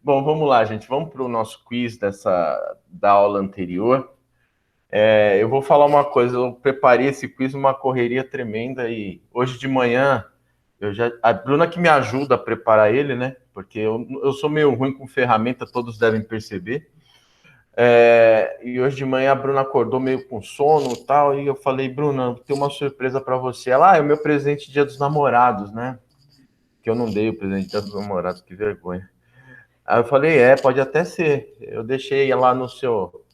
Bom, vamos lá, gente. Vamos para o nosso quiz da aula anterior. Eu vou falar uma coisa. Eu preparei esse quiz numa correria tremenda e hoje de manhã a Bruna que me ajuda a preparar ele, né? Porque eu sou meio ruim com ferramenta, todos devem perceber. E hoje de manhã a Bruna acordou meio com sono e tal, e eu falei, Bruna, tem uma surpresa para você. Ela, é o meu presente Dia dos Namorados, né? Que eu não dei o presente Dia dos Namorados, que vergonha. Aí eu falei, pode até ser. Eu deixei lá no seu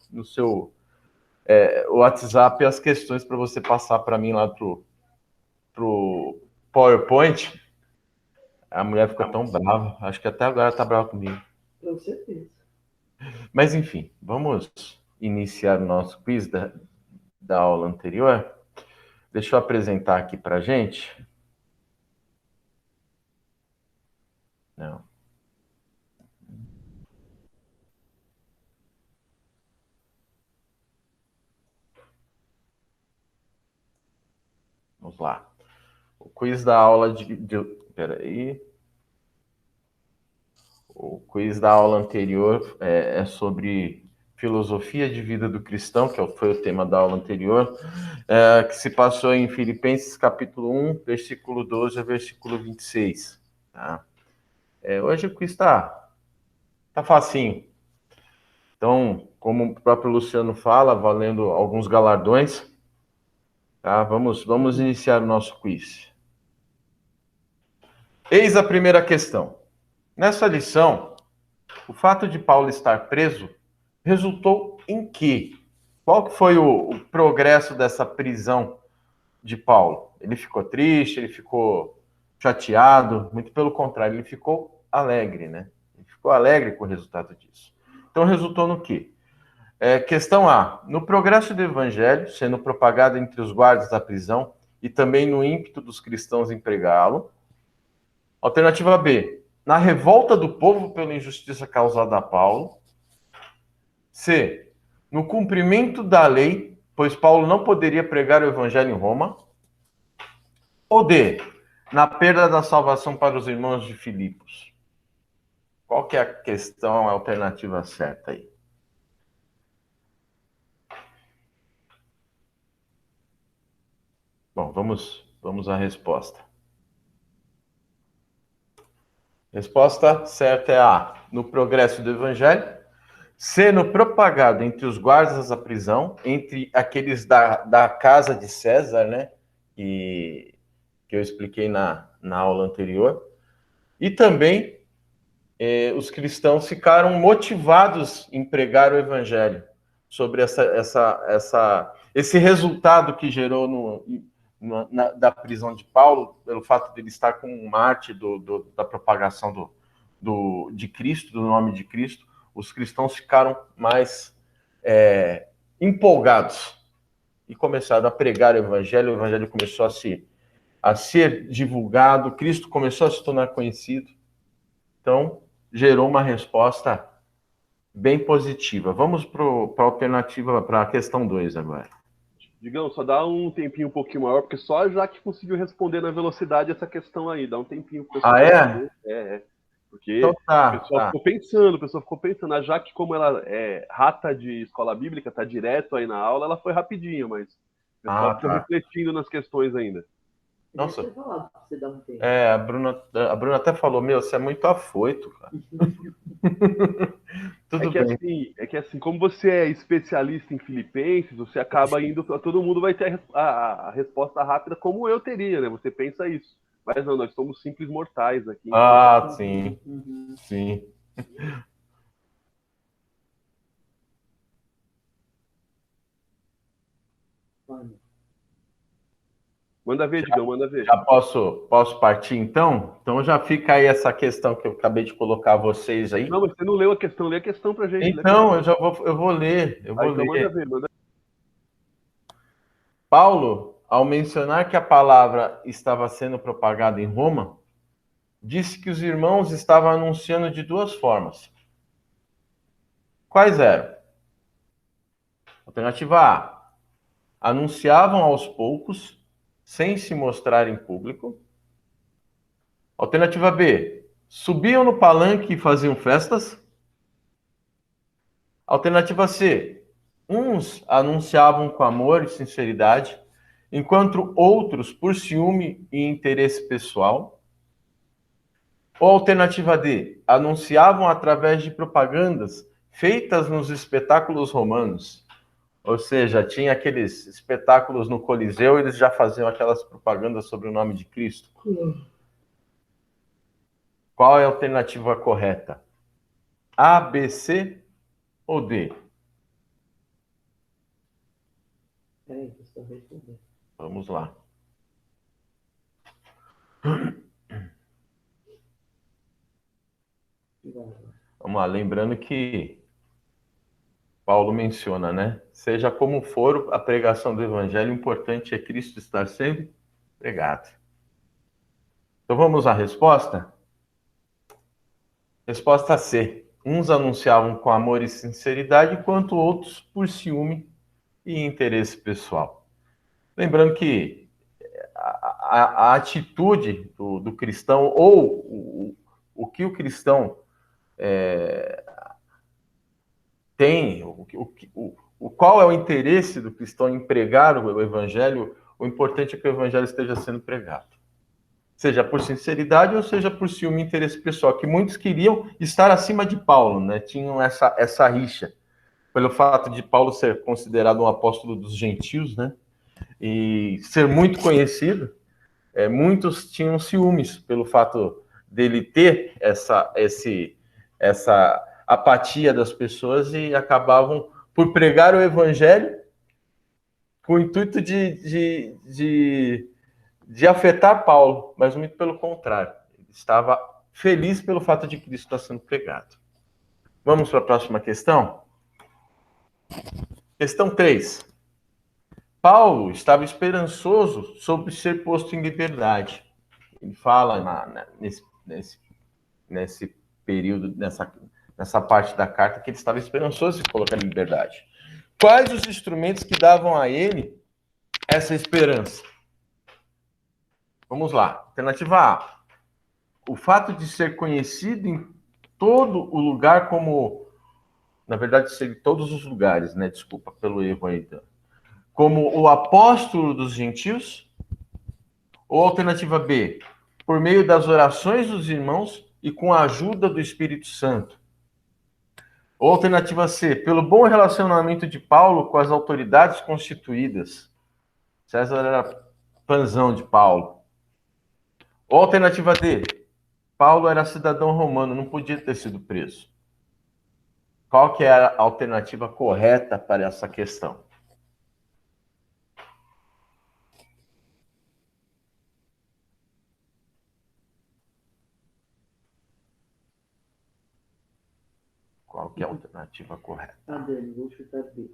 WhatsApp as questões para você passar para mim lá pro PowerPoint. A mulher ficou tão brava. Acho que até agora tá brava comigo. Com certeza. Mas enfim, vamos iniciar o nosso quiz da aula anterior. Deixa eu apresentar aqui para gente. Não. Vamos lá. O quiz da aula Peraí. O quiz da aula anterior é sobre filosofia de vida do cristão, que foi o tema da aula anterior, que se passou em Filipenses capítulo 1, versículo 12 a versículo 26. Tá? Hoje o quiz está facinho. Então, como o próprio Luciano fala, valendo alguns galardões, tá? Vamos iniciar o nosso quiz. Eis a primeira questão. Nessa lição, o fato de Paulo estar preso resultou em quê? Qual que foi o progresso dessa prisão de Paulo? Ele ficou triste, ele ficou chateado? Muito pelo contrário, ele ficou alegre, né? Ele ficou alegre com o resultado disso. Então, resultou no quê? Questão A. No progresso do evangelho, sendo propagado entre os guardas da prisão e também no ímpeto dos cristãos em pregá-lo. Alternativa B. Na revolta do povo pela injustiça causada a Paulo. C. No cumprimento da lei, pois Paulo não poderia pregar o evangelho em Roma. Ou D. Na perda da salvação para os irmãos de Filipos. Qual que é a questão, a alternativa certa aí? Bom, vamos à resposta. Resposta certa é A. No progresso do evangelho. C. No propagado entre os guardas da prisão, entre aqueles da casa de César, né? Que eu expliquei na aula anterior. E também os cristãos ficaram motivados em pregar o evangelho sobre esse resultado que gerou da prisão de Paulo, pelo fato de ele estar como um mártir da propagação de Cristo, do nome de Cristo. Os cristãos ficaram mais empolgados e começaram a pregar o evangelho começou a ser divulgado, Cristo começou a se tornar conhecido. Então, gerou uma resposta bem positiva. Vamos para a alternativa, para a questão 2 agora. Digão, só dá um tempinho um pouquinho maior, porque só a Jaque conseguiu responder na velocidade essa questão aí. Dá um tempinho pro pessoal. Ah, é? Porque então, o pessoal ficou pensando. A Jaque, como ela é rata de escola bíblica, tá direto aí na aula, ela foi rapidinho, mas o pessoal ficou refletindo nas questões ainda. Nossa. Você dá um tempo. A Bruna até falou, você é muito afoito, cara. Tudo bem. É que assim, como você é especialista em Filipenses, você acaba indo, todo mundo vai ter a resposta rápida como eu teria, né? Você pensa isso. Mas não, nós somos simples mortais aqui. Então... sim. Sim. Manda ver, Digão, manda ver. Já posso partir, então? Então já fica aí essa questão que eu acabei de colocar a vocês aí. Não, mas você não leu a questão, lê a questão pra gente. Então, eu vou ler. Então manda ver, manda ver. Paulo, ao mencionar que a palavra estava sendo propagada em Roma, disse que os irmãos estavam anunciando de duas formas. Quais eram? Alternativa A. Anunciavam aos poucos, sem se mostrar em público. Alternativa B. Subiam no palanque e faziam festas. Alternativa C. Uns anunciavam com amor e sinceridade, enquanto outros por ciúme e interesse pessoal. Ou alternativa D. Anunciavam através de propagandas feitas nos espetáculos romanos. Ou seja, tinha aqueles espetáculos no Coliseu, eles já faziam aquelas propagandas sobre o nome de Cristo. Qual é a alternativa correta? A, B, C ou D? Peraí, que eu estou respondendo. Vamos lá. Vamos lá, lembrando que Paulo menciona, né? Seja como for a pregação do evangelho, o importante é Cristo estar sempre pregado. Então vamos à resposta? Resposta C. Uns anunciavam com amor e sinceridade, enquanto outros por ciúme e interesse pessoal. Lembrando que a atitude do cristão, ou o que o cristão tem, qual é o interesse do cristão em pregar o evangelho, o importante é que o evangelho esteja sendo pregado. Seja por sinceridade ou seja por ciúme e interesse pessoal, que muitos queriam estar acima de Paulo, né? Tinham essa rixa, pelo fato de Paulo ser considerado um apóstolo dos gentios, né? E ser muito conhecido, muitos tinham ciúmes pelo fato dele ter essa apatia das pessoas e acabavam por pregar o evangelho com o intuito de afetar Paulo, mas muito pelo contrário. Ele estava feliz pelo fato de Cristo estar sendo pregado. Vamos para a próxima questão? Questão 3. Paulo estava esperançoso sobre ser posto em liberdade. Ele fala nesse período, nessa parte da carta, que ele estava esperançoso em colocar em liberdade. Quais os instrumentos que davam a ele essa esperança? Vamos lá. Alternativa A. O fato de ser conhecido em todo o lugar como... Na verdade, ser em todos os lugares, né? Desculpa pelo erro aí. Como o apóstolo dos gentios. Ou alternativa B. Por meio das orações dos irmãos e com a ajuda do Espírito Santo. Ou alternativa C. Pelo bom relacionamento de Paulo com as autoridades constituídas. César era panzão de Paulo. Ou alternativa D. Paulo era cidadão romano, não podia ter sido preso. Qual que é a alternativa correta para essa questão? Qual que é a alternativa correta? Ah, Dani, vou chutar B.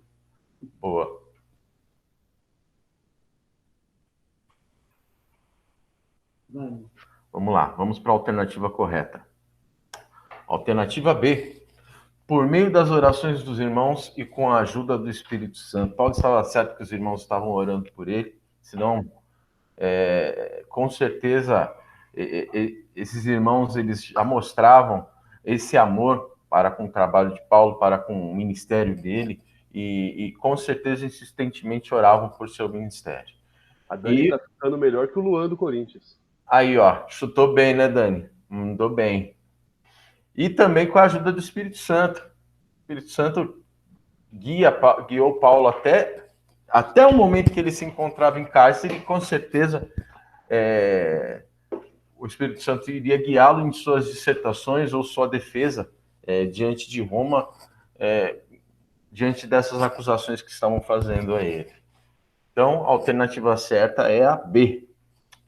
Boa. Vai. Vamos lá, vamos para a alternativa correta. Alternativa B. Por meio das orações dos irmãos e com a ajuda do Espírito Santo. Paulo estava certo que os irmãos estavam orando por ele, senão, com certeza, esses irmãos eles já mostravam esse amor para com o trabalho de Paulo, para com o ministério dele, e com certeza insistentemente oravam por seu ministério. A Dani está ficando melhor que o Luan do Corinthians. Aí, ó, chutou bem, né, Dani? Mandou bem. E também com a ajuda do Espírito Santo. O Espírito Santo guiou Paulo até o momento que ele se encontrava em cárcere, e com certeza o Espírito Santo iria guiá-lo em suas dissertações ou sua defesa diante de Roma, diante dessas acusações que estavam fazendo a ele. Então, a alternativa certa é a B.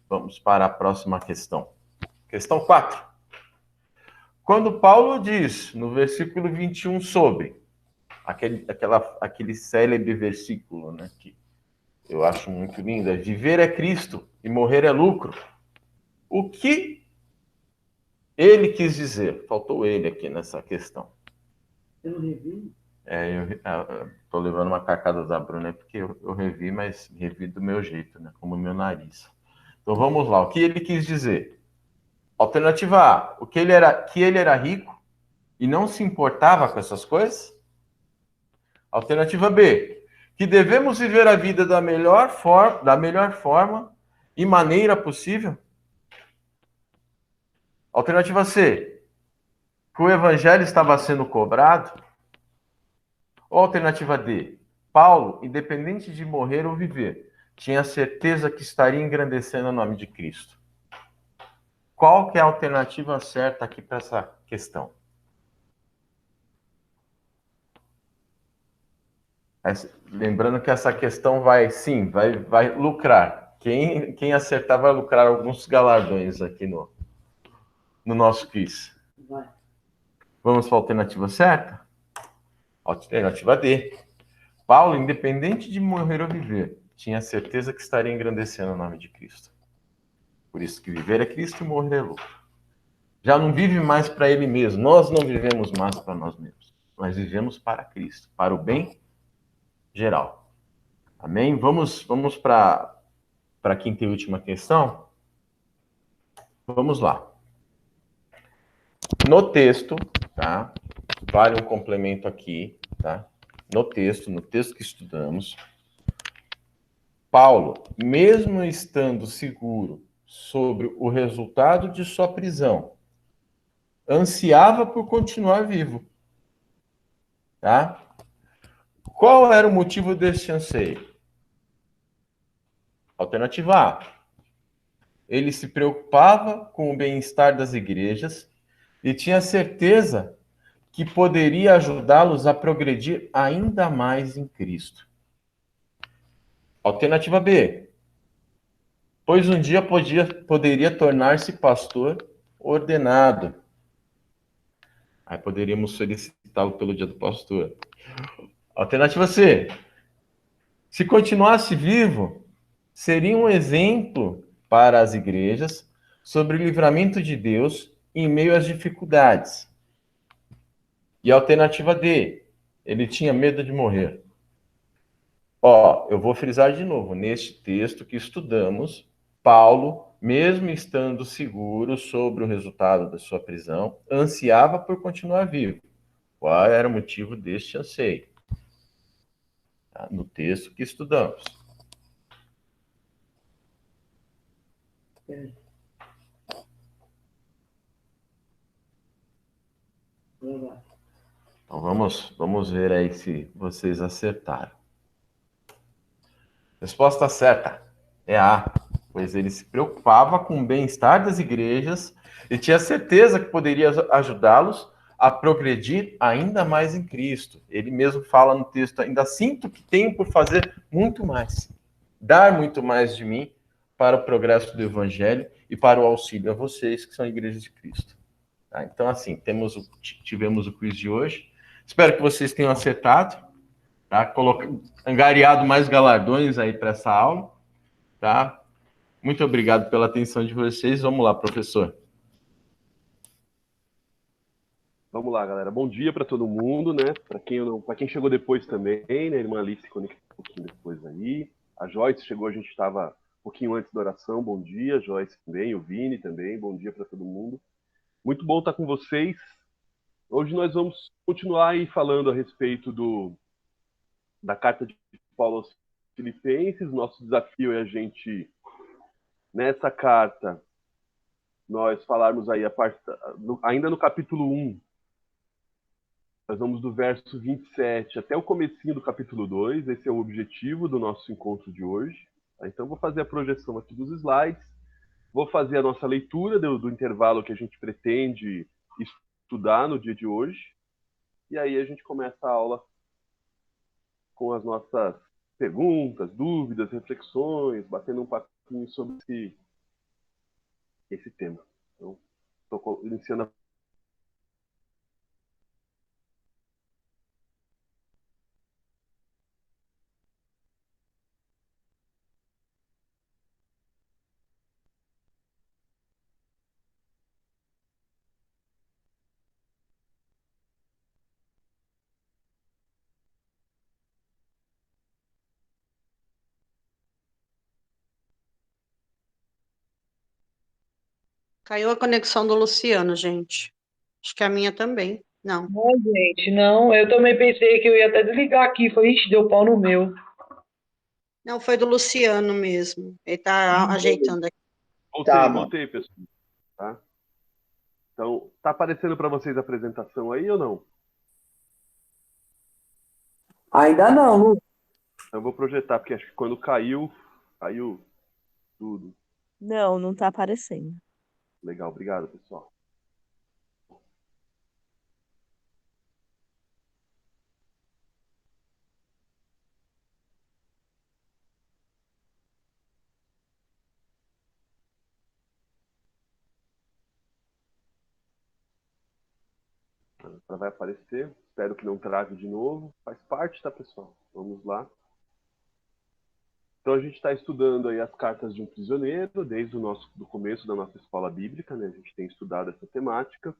Vamos para a próxima questão. Questão 4. Quando Paulo diz, no versículo 21, sobre aquele célebre versículo, né, que eu acho muito lindo, é viver é Cristo e morrer é lucro. O que ele quis dizer? Faltou ele aqui nessa questão. Eu não revi? Eu tô levando uma carcada da Bruna, porque eu revi, mas revi do meu jeito, né, como o meu nariz. Então vamos lá, o que ele quis dizer? Alternativa A, que ele era rico e não se importava com essas coisas? Alternativa B, que devemos viver a vida da melhor forma e maneira possível. Alternativa C, que o evangelho estava sendo cobrado. Ou alternativa D, Paulo, independente de morrer ou viver, tinha certeza que estaria engrandecendo o nome de Cristo. Qual que é a alternativa certa aqui para essa questão? Lembrando que essa questão vai lucrar. Quem acertar vai lucrar alguns galardões aqui no nosso quiz. Vai. Vamos para a alternativa certa? Alternativa D. Paulo, independente de morrer ou viver, tinha certeza que estaria engrandecendo o nome de Cristo. Por isso que viver é Cristo e morrer é lucro. Já não vive mais para ele mesmo. Nós não vivemos mais para nós mesmos. Nós vivemos para Cristo, para o bem geral. Amém? Vamos para a quinta e última questão? Vamos lá. No texto, tá? Vale um complemento aqui, tá? No texto que estudamos, Paulo, mesmo estando seguro sobre o resultado de sua prisão, ansiava por continuar vivo, tá? Qual era o motivo desse anseio? Alternativa A. Ele se preocupava com o bem-estar das igrejas e tinha certeza que poderia ajudá-los a progredir ainda mais em Cristo. Alternativa B. Pois um dia poderia tornar-se pastor ordenado. Aí poderíamos solicitá-lo pelo dia do pastor. Alternativa C. Se continuasse vivo, seria um exemplo para as igrejas sobre o livramento de Deus em meio às dificuldades. E a alternativa D, ele tinha medo de morrer. Ó, eu vou frisar de novo, neste texto que estudamos, Paulo, mesmo estando seguro sobre o resultado da sua prisão, ansiava por continuar vivo. Qual era o motivo deste anseio? Tá? No texto que estudamos. Peraí. Vai lá. Então vamos ver aí se vocês acertaram. Resposta certa é A, pois ele se preocupava com o bem-estar das igrejas e tinha certeza que poderia ajudá-los a progredir ainda mais em Cristo. Ele mesmo fala no texto: ainda sinto que tenho por fazer muito mais, dar muito mais de mim para o progresso do Evangelho e para o auxílio a vocês que são a Igreja de Cristo. Tá? Então, assim, tivemos o quiz de hoje. Espero que vocês tenham acertado, tá? Angariado mais galardões aí para essa aula, tá? Muito obrigado pela atenção de vocês. Vamos lá, professor. Vamos lá, galera. Bom dia para todo mundo, né? Para quem chegou depois também, né? A irmã Alice se conectou um pouquinho depois aí. A Joyce chegou, a gente estava um pouquinho antes da oração. Bom dia, Joyce também, o Vini também. Bom dia para todo mundo. Muito bom estar com vocês. Hoje nós vamos continuar aí falando a respeito da carta de Paulo aos Filipenses. Nosso desafio é a gente, nessa carta, nós falarmos aí ainda no capítulo 1, nós vamos do verso 27 até o comecinho do capítulo 2. Esse é o objetivo do nosso encontro de hoje. Então, vou fazer a projeção aqui dos slides. Vou fazer a nossa leitura do intervalo que a gente pretende estudar no dia de hoje. E aí a gente começa a aula com as nossas perguntas, dúvidas, reflexões, batendo um papinho sobre esse tema. Então, estou iniciando a Caiu a conexão do Luciano, gente. Acho que a minha também. Não. Não, gente, não. Eu também pensei que eu ia até desligar aqui. Foi, ixi, deu pau no meu. Não, foi do Luciano mesmo. Ele tá ajeitando aqui. Tá, mano. Voltei, pessoal. Tá? Então, tá aparecendo para vocês a apresentação aí ou não? Ainda não, Lu. Então, eu vou projetar, porque acho que quando caiu tudo. Não, não tá aparecendo. Legal, obrigado, pessoal. Ela vai aparecer. Espero que não trave de novo. Faz parte, tá, pessoal? Vamos lá. Então a gente está estudando aí as cartas de um prisioneiro desde do começo da nossa escola bíblica, né? A gente tem estudado essa temática.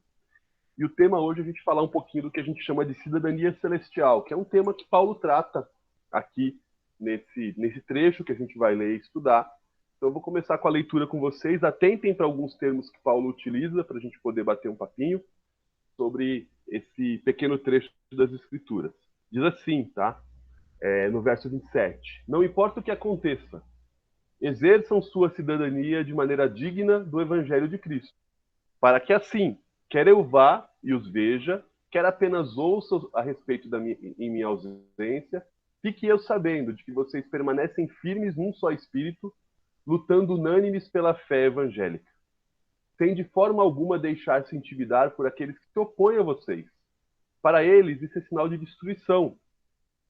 E o tema hoje a gente falar um pouquinho do que a gente chama de cidadania celestial, que é um tema que Paulo trata aqui nesse trecho que a gente vai ler e estudar. Então eu vou começar com a leitura com vocês. Atentem para alguns termos que Paulo utiliza para a gente poder bater um papinho sobre esse pequeno trecho das Escrituras. Diz assim, tá? No verso 27. Não importa o que aconteça, exerçam sua cidadania de maneira digna do Evangelho de Cristo, para que assim, quer eu vá e os veja, quer apenas ouça a respeito em minha ausência, fique eu sabendo de que vocês permanecem firmes num só espírito, lutando unânimes pela fé evangélica, sem de forma alguma deixar-se intimidar por aqueles que se opõem a vocês. Para eles, isso é sinal de destruição,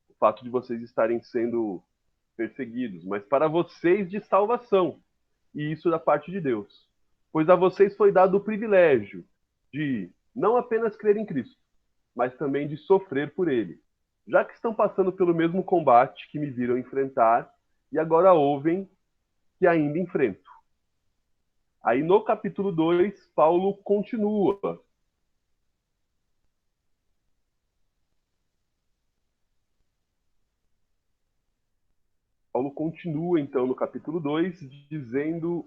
o fato de vocês estarem sendo perseguidos, mas para vocês de salvação, e isso da parte de Deus. Pois a vocês foi dado o privilégio de não apenas crer em Cristo, mas também de sofrer por ele, já que estão passando pelo mesmo combate que me viram enfrentar e agora ouvem que ainda enfrento. Aí no capítulo 2, Paulo continua. Paulo continua, então, no capítulo 2, dizendo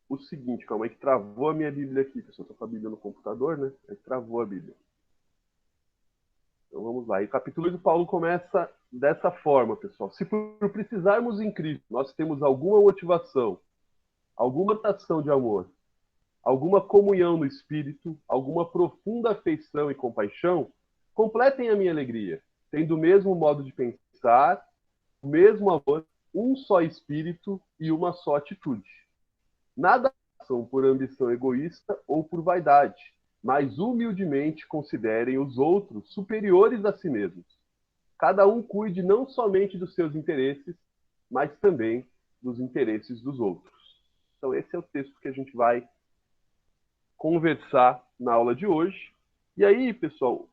o seguinte. Calma aí que travou a minha Bíblia aqui, pessoal. Estou com a Bíblia no computador, né? Aí travou a Bíblia. Então vamos lá. E o capítulo 2 do Paulo começa dessa forma, pessoal. Se por precisarmos em Cristo nós temos alguma motivação, alguma atração de amor, alguma comunhão no Espírito, alguma profunda afeição e compaixão, completem a minha alegria, tendo o mesmo modo de pensar, o mesmo amor, um só Espírito e uma só atitude. Nada façam por ambição egoísta ou por vaidade, mas humildemente considerem os outros superiores a si mesmos. Cada um cuide não somente dos seus interesses, mas também dos interesses dos outros. Então esse é o texto que a gente vai conversar na aula de hoje. E aí, pessoal,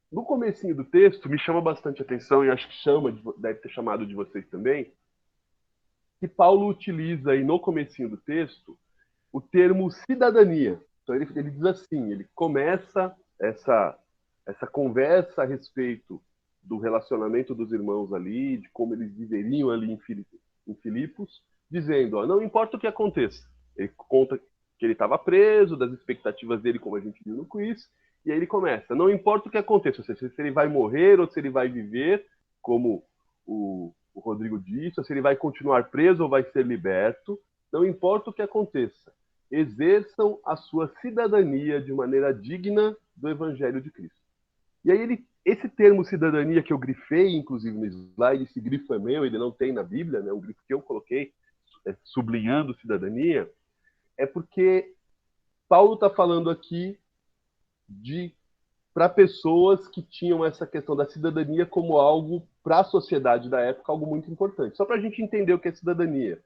no comecinho do texto me chama bastante atenção, e acho que deve ter chamado de vocês também, que Paulo utiliza aí no comecinho do texto o termo cidadania. Então ele diz assim, ele começa essa conversa a respeito do relacionamento dos irmãos ali, de como eles viveriam ali em Filipos, dizendo, não importa o que aconteça. Ele conta que ele estava preso, das expectativas dele, como a gente viu no quiz, e aí ele começa, não importa o que aconteça, ou seja, se ele vai morrer ou se ele vai viver, como o Rodrigo disse, ou se ele vai continuar preso ou vai ser liberto, não importa o que aconteça, exerçam a sua cidadania de maneira digna do Evangelho de Cristo. E aí esse termo cidadania que eu grifei, inclusive no slide, esse grifo é meu, ele não tem na Bíblia, né? Um grifo que eu coloquei, sublinhando cidadania, é porque Paulo está falando aqui para pessoas que tinham essa questão da cidadania como algo, para a sociedade da época, algo muito importante. Só para a gente entender o que é cidadania.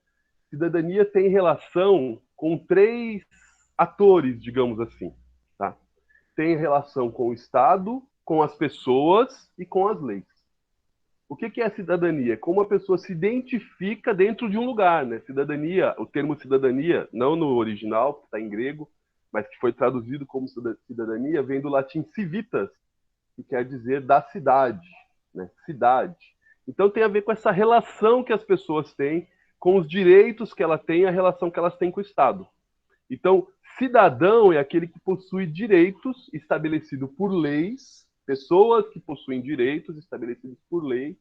Cidadania tem relação com três atores, digamos assim. Tá? Tem relação com o Estado, com as pessoas e com as leis. O que é cidadania? Como a pessoa se identifica dentro de um lugar. Né? Cidadania, o termo cidadania, não no original, que está em grego, mas que foi traduzido como cidadania, vem do latim civitas, que quer dizer da cidade, né? Cidade. Então tem a ver com essa relação que as pessoas têm, com os direitos que ela tem, a relação que elas têm com o Estado. Então, Cidadão é aquele que possui direitos estabelecidos por leis, pessoas que possuem direitos estabelecidos por lei,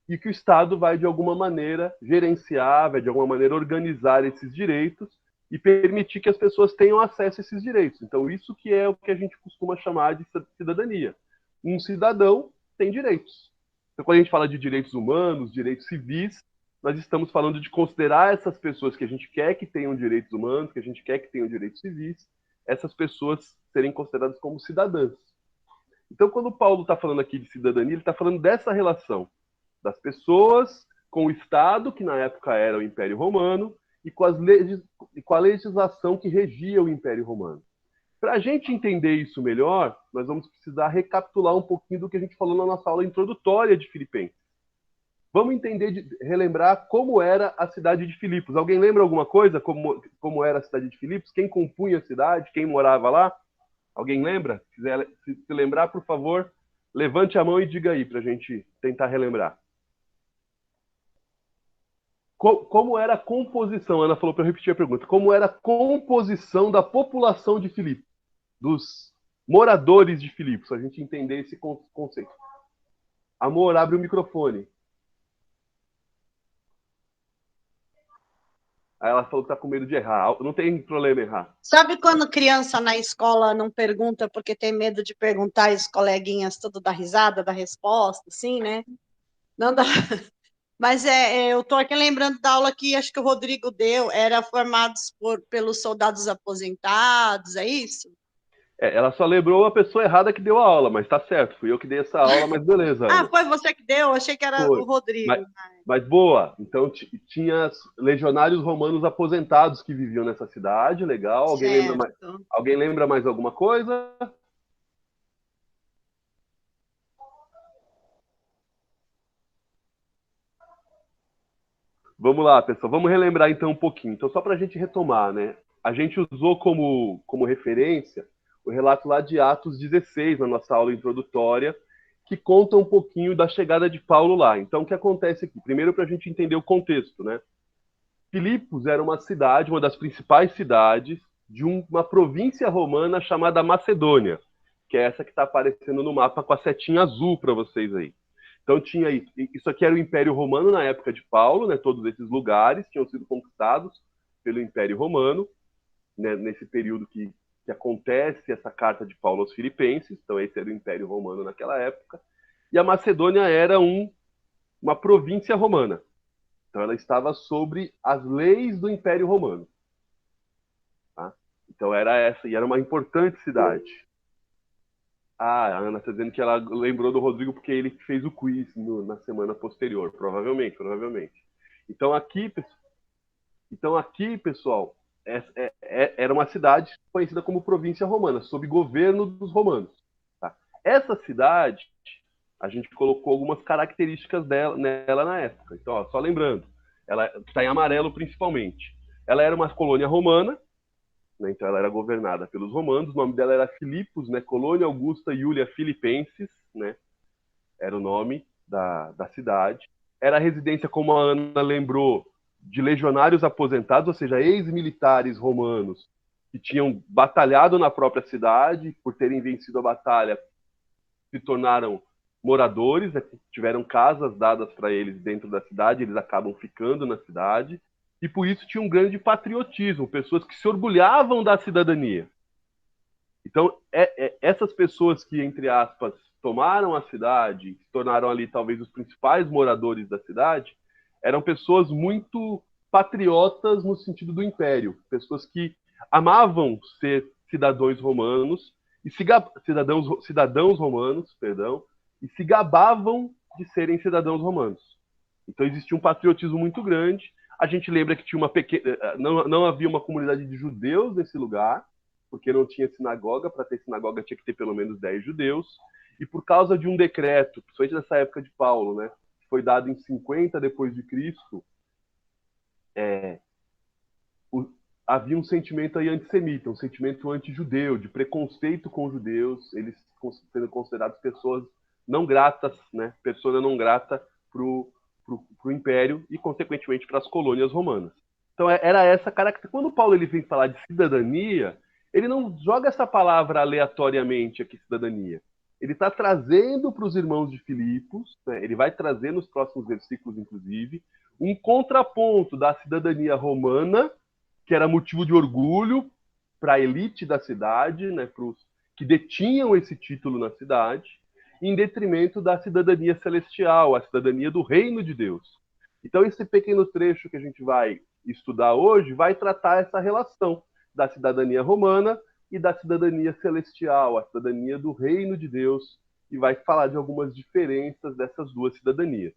e que o Estado vai, de alguma maneira, gerenciar, vai, de alguma maneira, organizar esses direitos e permitir que as pessoas tenham acesso a esses direitos. Então, isso que é o que a gente costuma chamar de cidadania. Um cidadão tem direitos. Então, quando a gente fala de direitos humanos, direitos civis, nós estamos falando de considerar essas pessoas que a gente quer que tenham direitos humanos, que a gente quer que tenham direitos civis, essas pessoas serem consideradas como cidadãs. Então, quando o Paulo está falando aqui de cidadania, ele está falando dessa relação das pessoas com o Estado, que na época era o Império Romano, e com a legislação que regia o Império Romano. Para a gente entender isso melhor, nós vamos precisar recapitular um pouquinho do que a gente falou na nossa aula introdutória de Filipenses. Vamos entender, relembrar como era a cidade de Filipos. Alguém lembra alguma coisa como era a cidade de Filipos? Quem compunha a cidade? Quem morava lá? Alguém lembra? Se quiser se lembrar, por favor, levante a mão e diga aí para a gente tentar relembrar. Como era a composição? Ana falou para eu repetir a pergunta. Como era a composição da população de Filipos? Dos moradores de Filipos, para a gente entender esse conceito. Amor, abre o microfone. Aí ela falou que tá com medo de errar. Não tem problema errar. Sabe quando criança na escola não pergunta porque tem medo de perguntar e os coleguinhas tudo dá risada da resposta, assim, né? Não dá... Mas eu estou aqui lembrando da aula que acho que o Rodrigo deu, era formados pelos soldados aposentados, é isso? Ela só lembrou a pessoa errada que deu a aula, mas tá certo, fui eu que dei essa aula, mas beleza. Ah, foi você que deu? Achei que era Foi. o Rodrigo. Mas boa, então tinha legionários romanos aposentados que viviam nessa cidade, legal. Alguém lembra mais alguma coisa? Vamos lá, pessoal, vamos relembrar então um pouquinho. Então, só para a gente retomar, né? A gente usou como referência o relato lá de Atos 16, na nossa aula introdutória, que conta um pouquinho da chegada de Paulo lá. Então, o que acontece aqui? Primeiro, para a gente entender o contexto, né? Filipos era uma cidade, uma das principais cidades de uma província romana chamada Macedônia, que é essa que está aparecendo no mapa com a setinha azul para vocês aí. Então tinha isso aqui era o Império Romano na época de Paulo, né? Todos esses lugares tinham sido conquistados pelo Império Romano, né? Nesse período que acontece essa carta de Paulo aos Filipenses. Então esse era o Império Romano naquela época. E a Macedônia era uma província romana. Então ela estava sobre as leis do Império Romano. Tá? Então era essa, e era uma importante cidade. A Ana está dizendo que ela lembrou do Rodrigo porque ele fez o quiz na semana posterior, provavelmente. Então aqui, pessoal, era uma cidade conhecida como província romana, sob governo dos romanos. Tá? Essa cidade, a gente colocou algumas características nela na época. Então, ó, só lembrando, ela está em amarelo principalmente. Ela era uma colônia romana, né? Então ela era governada pelos romanos. O nome dela era Filipos, né? Colônia Augusta Iulia Filipenses, né? Era o nome da cidade. Era a residência, como a Ana lembrou, de legionários aposentados, ou seja, ex-militares romanos que tinham batalhado na própria cidade, por terem vencido a batalha, se tornaram moradores, né? Tiveram casas dadas para eles dentro da cidade, eles acabam ficando na cidade. E por isso tinha um grande patriotismo, pessoas que se orgulhavam da cidadania. Então, essas pessoas que, entre aspas, tomaram a cidade, se tornaram ali talvez os principais moradores da cidade, eram pessoas muito patriotas no sentido do império, pessoas que amavam ser cidadãos romanos, cidadãos romanos, perdão, e se gabavam de serem cidadãos romanos. Então existia um patriotismo muito grande. A gente lembra que tinha não havia uma comunidade de judeus nesse lugar, porque não tinha sinagoga. Para ter sinagoga tinha que ter pelo menos 10 judeus. E por causa de um decreto, principalmente nessa época de Paulo, né, que foi dado em 50 depois de Cristo, havia um sentimento aí antissemita, um sentimento anti-judeu, de preconceito com judeus, eles sendo considerados pessoas não gratas, né, persona não grata para o Império e, consequentemente, para as colônias romanas. Então, era essa característica. Quando Paulo ele vem falar de cidadania, ele não joga essa palavra aleatoriamente aqui, cidadania. Ele está trazendo para os irmãos de Filipos, né, ele vai trazer nos próximos versículos, inclusive, um contraponto da cidadania romana, que era motivo de orgulho para a elite da cidade, né, para os que detinham esse título na cidade, em detrimento da cidadania celestial, a cidadania do reino de Deus. Então, esse pequeno trecho que a gente vai estudar hoje vai tratar essa relação da cidadania romana e da cidadania celestial, a cidadania do reino de Deus, e vai falar de algumas diferenças dessas duas cidadanias.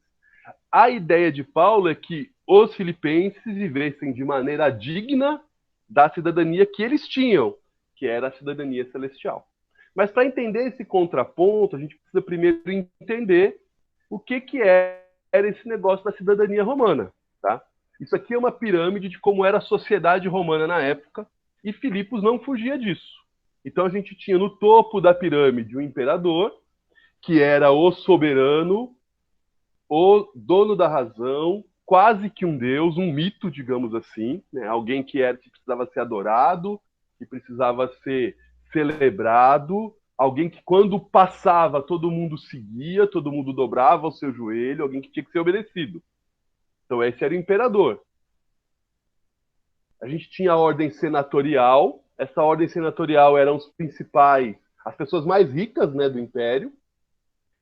A ideia de Paulo é que os filipenses vivessem de maneira digna da cidadania que eles tinham, que era a cidadania celestial. Mas para entender esse contraponto, a gente precisa primeiro entender o que era esse negócio da cidadania romana. Tá? Isso aqui é uma pirâmide de como era a sociedade romana na época, e Filipos não fugia disso. Então a gente tinha no topo da pirâmide o imperador, que era o soberano, o dono da razão, quase que um deus, um mito, digamos assim, né? Alguém que precisava ser adorado, que precisava ser celebrado, alguém que quando passava todo mundo seguia, todo mundo dobrava o seu joelho, alguém que tinha que ser obedecido. Então esse era o imperador. A gente tinha a ordem senatorial. Essa ordem senatorial eram os principais, as pessoas mais ricas, né, do império,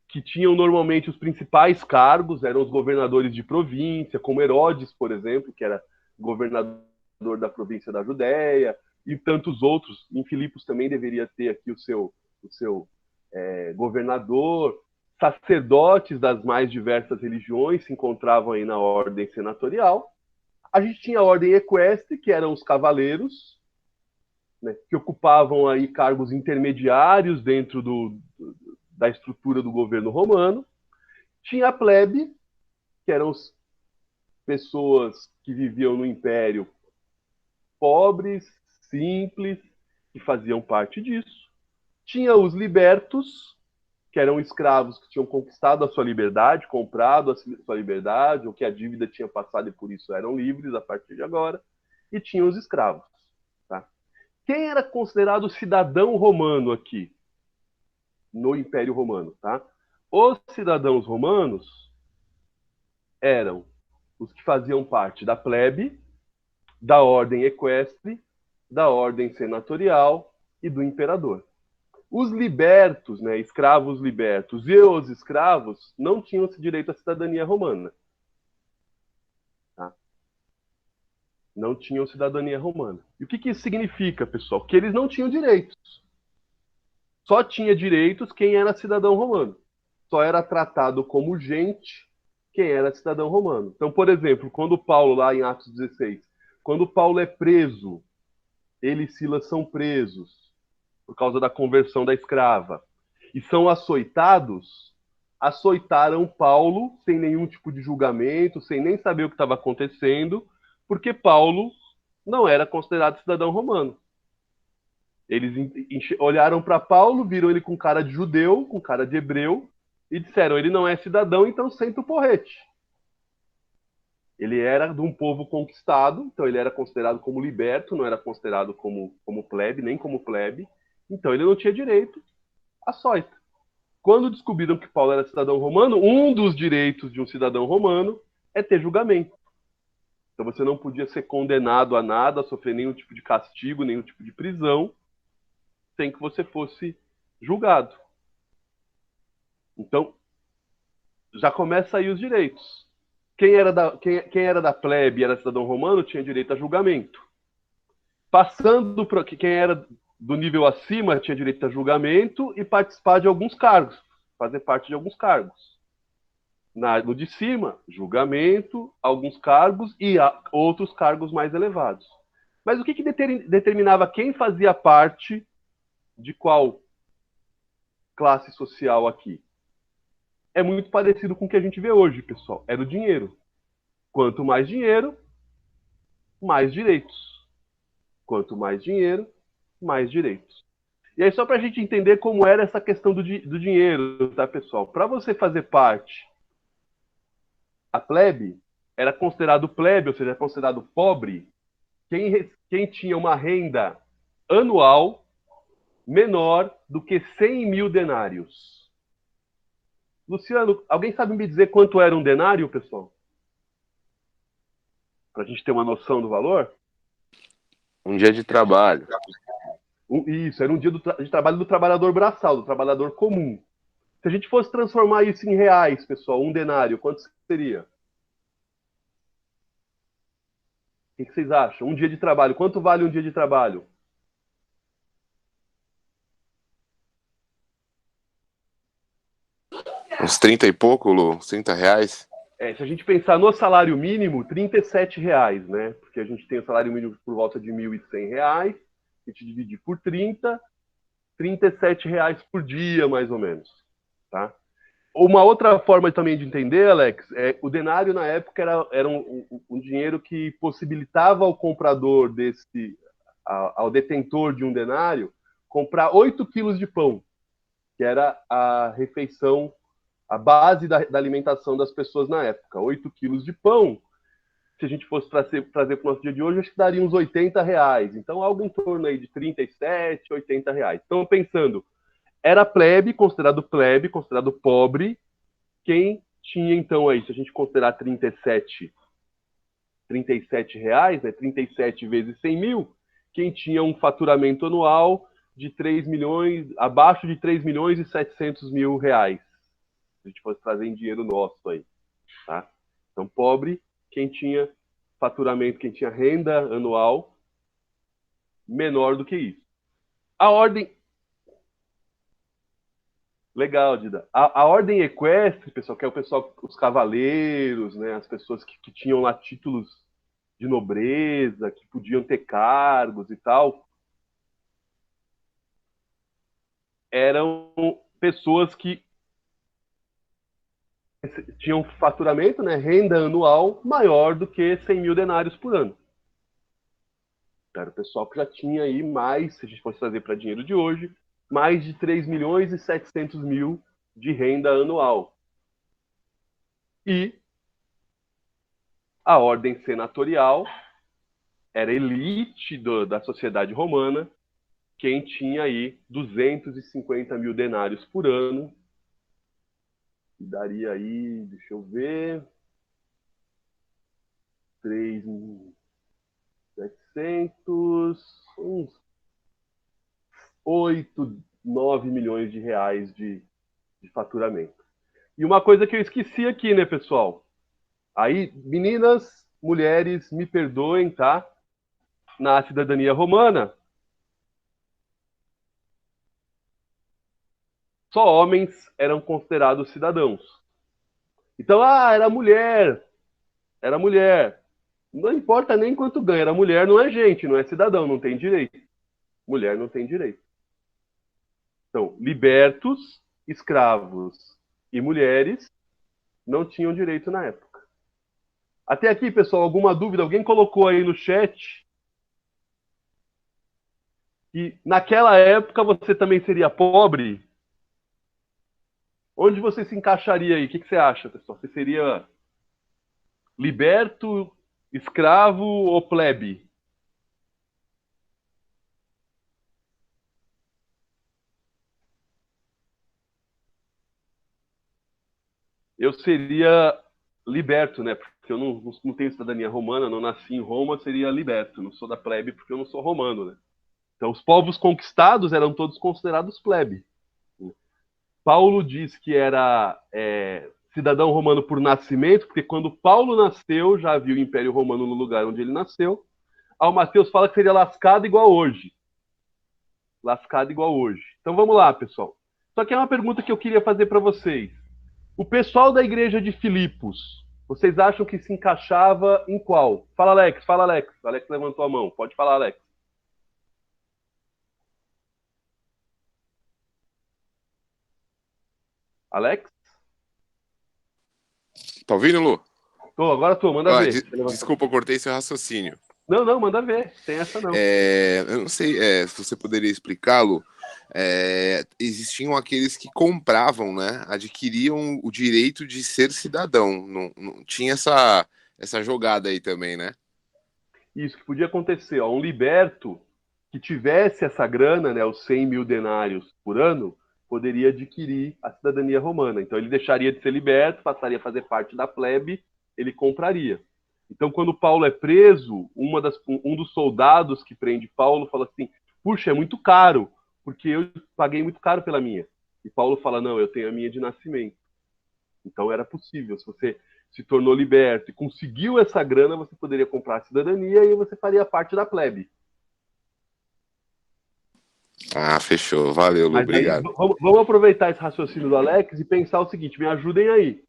que tinham normalmente os principais cargos, eram os governadores de província, como Herodes, por exemplo, que era governador da província da Judéia, e tantos outros. Em Filipos também deveria ter aqui o seu governador. Sacerdotes das mais diversas religiões se encontravam aí na ordem senatorial. A gente tinha a ordem equestre, que eram os cavaleiros, né, que ocupavam aí cargos intermediários dentro da estrutura do governo romano. Tinha a plebe, que eram as pessoas que viviam no império, pobres, simples, que faziam parte disso. Tinha os libertos, que eram escravos que tinham conquistado a sua liberdade, comprado a sua liberdade, ou que a dívida tinha passado e por isso eram livres a partir de agora. E tinha os escravos. Tá? Quem era considerado cidadão romano aqui, no Império Romano? Tá? Os cidadãos romanos eram os que faziam parte da plebe, da ordem equestre, da ordem senatorial e do imperador. Os libertos, né, escravos libertos e os escravos não tinham esse direito à cidadania romana. Tá? Não tinham cidadania romana. E o que isso significa, pessoal? Que eles não tinham direitos. Só tinha direitos quem era cidadão romano. Só era tratado como gente quem era cidadão romano. Então, por exemplo, quando Paulo, lá em Atos 16, quando Paulo é preso, ele e Silas são presos por causa da conversão da escrava, e são açoitados, açoitaram Paulo sem nenhum tipo de julgamento, sem nem saber o que estava acontecendo, porque Paulo não era considerado cidadão romano. Eles olharam para Paulo, viram ele com cara de judeu, com cara de hebreu, e disseram, ele não é cidadão, então senta o porrete. Ele era de um povo conquistado, então ele era considerado como liberto, não era considerado como plebe, nem como plebe. Então ele não tinha direito à açoita. Quando descobriram que Paulo era cidadão romano, um dos direitos de um cidadão romano é ter julgamento. Então você não podia ser condenado a nada, a sofrer nenhum tipo de castigo, nenhum tipo de prisão, sem que você fosse julgado. Então, já começa aí os direitos. Quem era da plebe e era cidadão romano tinha direito a julgamento. Passando para quem era do nível acima tinha direito a julgamento e participar de alguns cargos, fazer parte de alguns cargos. No de cima, julgamento, alguns cargos e outros cargos mais elevados. Mas o que determinava quem fazia parte de qual classe social aqui? É muito parecido com o que a gente vê hoje, pessoal. Era o dinheiro. Quanto mais dinheiro, mais direitos. Quanto mais dinheiro, mais direitos. E aí, só para a gente entender como era essa questão do dinheiro, tá, pessoal? Para você fazer parte, a plebe era considerado plebe, ou seja, considerado pobre, quem tinha uma renda anual menor do que 100 mil denários. Luciano, alguém sabe me dizer quanto era um denário, pessoal? Para a gente ter uma noção do valor? Um dia de trabalho. Isso, era um dia de trabalho do trabalhador braçal, do trabalhador comum. Se a gente fosse transformar isso em reais, pessoal, um denário, quanto seria? O que vocês acham? Um dia de trabalho, quanto vale um dia de trabalho? Uns 30 e pouco, Lu? Uns 30 reais? Se a gente pensar no salário mínimo, R$37, né? Porque a gente tem o salário mínimo por volta de R$1.100, a gente divide por 30, R$37 por dia, mais ou menos, tá? Uma outra forma também de entender, Alex, o denário na época era um dinheiro que possibilitava ao comprador ao detentor de um denário, comprar 8 quilos de pão, que era a refeição, a base da alimentação das pessoas na época. 8 quilos de pão, se a gente fosse trazer para o nosso dia de hoje, acho que daria uns R$80. Então, algo em torno aí de R$37, R$80. Então, pensando, era considerado pobre, quem tinha, então, aí, se a gente considerar 37 reais, né, 37 vezes 100 mil, quem tinha um faturamento anual de 3 milhões, abaixo de 3 milhões e 700 mil reais. Se a gente fosse trazer em dinheiro nosso aí, tá? Então, pobre, quem tinha faturamento, quem tinha renda anual menor do que isso. A ordem... Legal, Dida. A ordem equestre, pessoal, que é o pessoal, os cavaleiros, né, as pessoas que tinham lá títulos de nobreza, que podiam ter cargos e tal, eram pessoas que tinham faturamento, né, renda anual maior do que 100 mil denários por ano. Era o pessoal que já tinha aí mais, se a gente fosse trazer para dinheiro de hoje, mais de 3 milhões e 700 mil de renda anual. E a ordem senatorial era elite da sociedade romana, quem tinha aí 250 mil denários por ano, que daria aí, deixa eu ver, 3.700, uns 8, 9 milhões de reais de faturamento. E uma coisa que eu esqueci aqui, né, pessoal? Aí, meninas, mulheres, me perdoem, tá? Na cidadania romana, só homens eram considerados cidadãos. Então, era mulher. Não importa nem quanto ganha, era mulher, não é gente, não é cidadão, não tem direito. Mulher não tem direito. Então, libertos, escravos e mulheres não tinham direito na época. Até aqui, pessoal, alguma dúvida? Alguém colocou aí no chat que naquela época você também seria pobre? Onde você se encaixaria aí? O que você acha, pessoal? Você seria liberto, escravo ou plebe? Eu seria liberto, né? Porque eu não tenho cidadania romana, não nasci em Roma, seria liberto. Não sou da plebe porque eu não sou romano, né? Então, os povos conquistados eram todos considerados plebe. Paulo diz que era cidadão romano por nascimento, porque quando Paulo nasceu, já havia o Império Romano no lugar onde ele nasceu. Ao Mateus fala que seria lascado igual hoje. Lascado igual hoje. Então, vamos lá, pessoal. Só que é uma pergunta que eu queria fazer para vocês. O pessoal da igreja de Filipos, vocês acham que se encaixava em qual? Fala, Alex, fala, Alex. Alex levantou a mão. Pode falar, Alex. Alex? Tá ouvindo, Lu? Agora tô, manda ver. Desculpa, eu cortei seu raciocínio. Não, manda ver. Tem essa não. Eu não sei se você poderia explicá-lo. Existiam aqueles que compravam, né? Adquiriam o direito de ser cidadão. Não tinha essa jogada aí também, né? Isso que podia acontecer. Um liberto, que tivesse essa grana, né, os 100 mil denários por ano, poderia adquirir a cidadania romana. Então ele deixaria de ser liberto, passaria a fazer parte da plebe, ele compraria. Então, quando Paulo é preso, um dos soldados que prende Paulo fala assim: puxa, é muito caro, porque eu paguei muito caro pela minha. E Paulo fala: não, eu tenho a minha de nascimento. Então era possível. Se você se tornou liberto e conseguiu essa grana, você poderia comprar a cidadania e você faria parte da plebe. Ah, fechou. Valeu, Lu. Mas aí, Obrigado. vamos aproveitar esse raciocínio do Alex e pensar o seguinte: me ajudem aí.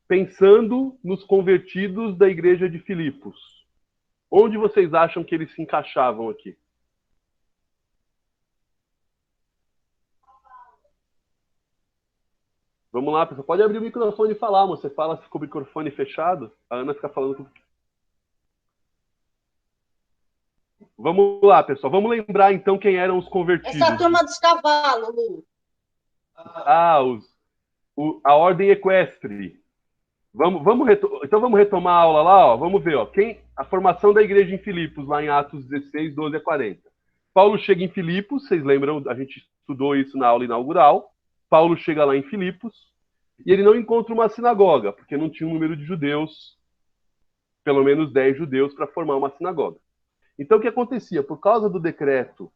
Pensando nos convertidos da igreja de Filipos, onde vocês acham que eles se encaixavam aqui? Vamos lá, pessoal. Pode abrir o microfone e falar, mas você fala com o microfone fechado, a Ana fica falando com... Vamos lá, pessoal. Vamos lembrar, então, quem eram os convertidos. Essa turma dos cavalos, Lu. A ordem equestre. Então vamos retomar a aula lá, ó. Vamos ver, ó. A formação da igreja em Filipos, lá em Atos 16, 12 a 40. Paulo chega em Filipos, vocês lembram, a gente estudou isso na aula inaugural. Paulo chega lá em Filipos e ele não encontra uma sinagoga, porque não tinha um número de judeus, pelo menos 10 judeus, para formar uma sinagoga. Então o que acontecia? Por causa do decreto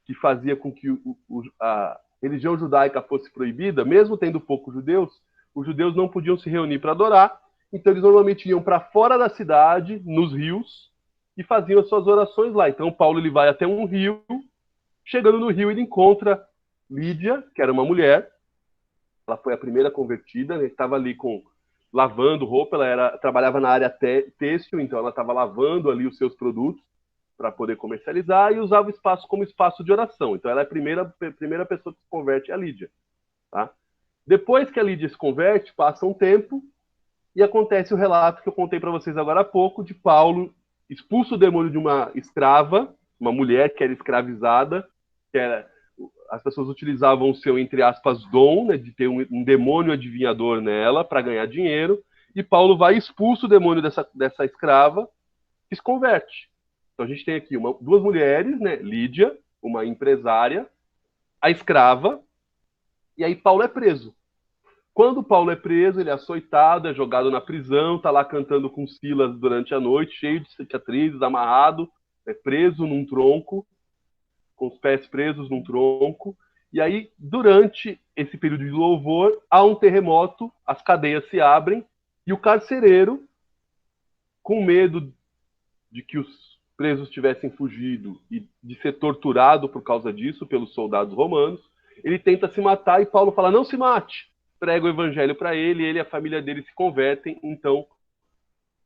que fazia com que a religião judaica fosse proibida, mesmo tendo poucos judeus, os judeus não podiam se reunir para adorar, então eles normalmente iam para fora da cidade, nos rios, e faziam as suas orações lá. Então Paulo ele vai até um rio, chegando no rio ele encontra Lídia, que era uma mulher, ela foi a primeira convertida, né? Estava ali lavando roupa, trabalhava na área têxtil, então ela estava lavando ali os seus produtos para poder comercializar e usava o espaço como espaço de oração. Então ela é a primeira pessoa que se converte, é a Lídia. Tá? Depois que a Lídia se converte, passa um tempo e acontece o relato que eu contei para vocês agora há pouco, de Paulo expulsa o demônio de uma escrava, uma mulher que era escravizada, as pessoas utilizavam o seu, entre aspas, dom, né, de ter um demônio adivinhador nela para ganhar dinheiro, e Paulo vai e expulsa o demônio dessa escrava e se converte. Então a gente tem aqui duas mulheres, né, Lídia, uma empresária, a escrava, e aí Paulo é preso. Quando Paulo é preso, ele é açoitado, é jogado na prisão, está lá cantando com Silas durante a noite, cheio de cicatrizes, amarrado, preso num tronco, com os pés presos num tronco. E aí, durante esse período de louvor, há um terremoto, as cadeias se abrem, e o carcereiro, com medo de que os presos tivessem fugido e de ser torturado por causa disso pelos soldados romanos, ele tenta se matar e Paulo fala: não se mate. Prega o evangelho para ele e a família dele se convertem, então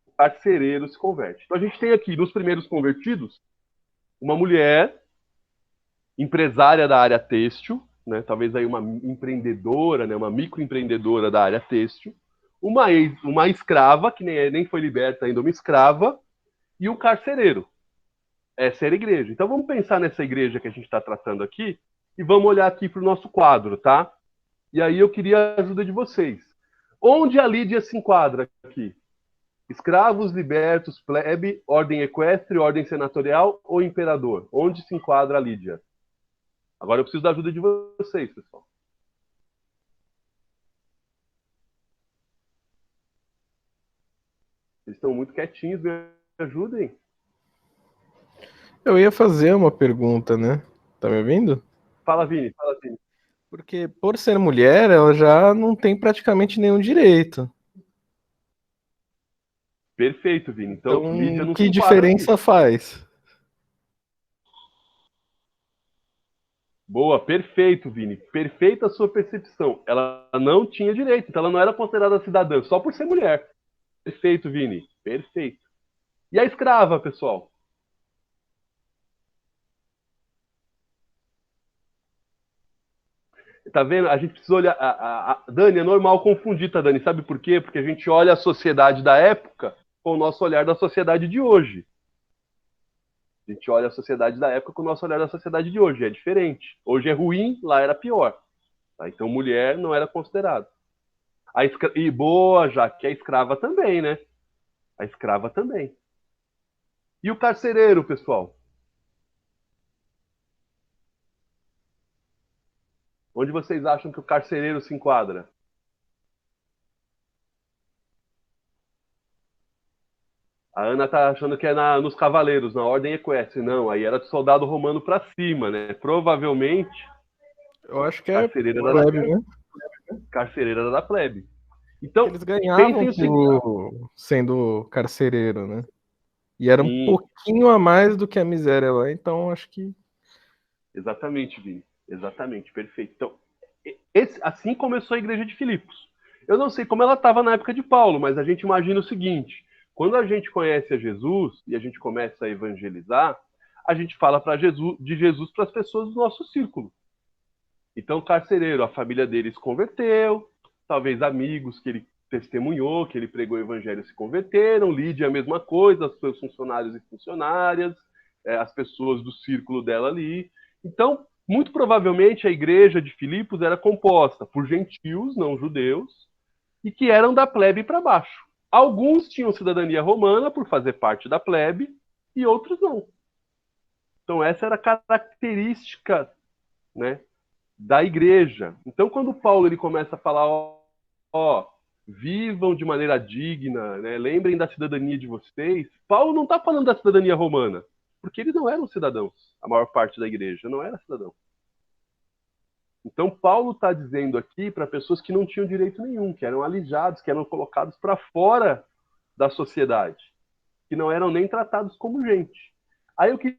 o carcereiro se converte. Então a gente tem aqui, nos primeiros convertidos, uma mulher empresária da área têxtil, né, talvez aí uma empreendedora, né, uma microempreendedora da área têxtil, uma escrava, que nem foi liberta ainda, uma escrava, e um carcereiro. Essa era a igreja. Então vamos pensar nessa igreja que a gente está tratando aqui e vamos olhar aqui para o nosso quadro, tá? E aí eu queria a ajuda de vocês. Onde a Lídia se enquadra aqui? Escravos, libertos, plebe, ordem equestre, ordem senatorial ou imperador? Onde se enquadra a Lídia? Agora eu preciso da ajuda de vocês, pessoal. Vocês estão muito quietinhos, me ajudem. Eu ia fazer uma pergunta, né? Tá me ouvindo? Fala, Vini, fala, Vini. Porque por ser mulher, ela já não tem praticamente nenhum direito. Perfeito, Vini. Então, Lídia não se que enquadra diferença aqui. faz? Boa, perfeito, Vini. Perfeita a sua percepção. Ela não tinha direito, então ela não era considerada cidadã, só por ser mulher. Perfeito, Vini. Perfeito. E a escrava, pessoal? Tá vendo? A gente precisa olhar. Dani, é normal confundir, tá, Dani? Sabe por quê? Porque a gente olha a sociedade da época com o nosso olhar da sociedade de hoje. A gente olha a sociedade da época com o nosso olhar da sociedade de hoje. É diferente. Hoje é ruim, lá era pior. Tá? Então, mulher não era considerada. E boa, já que a escrava também, né? A escrava também. E o carcereiro, pessoal? Onde vocês acham que o carcereiro se enquadra? A Ana tá achando que é nos cavaleiros, na ordem equestre. Não, aí era de soldado romano para cima, né? Provavelmente, Eu acho que é carcereiro era plebe, né? carcereiro era da plebe. Que Então, eles ganhavam pensem o seguinte. sendo carcereiro, né? E era um Sim, pouquinho a mais do que a miséria lá, então acho que exatamente, Vini. Exatamente, perfeito. Então, assim começou a igreja de Filipos. Eu não sei como ela estava na época de Paulo, mas a gente imagina o seguinte: quando a gente conhece a Jesus e a gente começa a evangelizar, a gente fala de Jesus para as pessoas do nosso círculo. Então, o carcereiro, a família dele se converteu, talvez amigos que ele testemunhou, que ele pregou o evangelho se converteram, Lídia a mesma coisa, os seus funcionários e funcionárias, as pessoas do círculo dela ali. Então, muito provavelmente a igreja de Filipos era composta por gentios, não judeus, e que eram da plebe para baixo. Alguns tinham cidadania romana por fazer parte da plebe e outros não. Então essa era a característica, né, da igreja. Então quando Paulo ele começa a falar, ó, vivam de maneira digna, né, lembrem da cidadania de vocês, Paulo não está falando da cidadania romana, porque eles não eram cidadãos. A maior parte da igreja não era cidadão. Então, Paulo está dizendo aqui para pessoas que não tinham direito nenhum, que eram alijados, que eram colocados para fora da sociedade, que não eram nem tratados como gente. Aí eu queria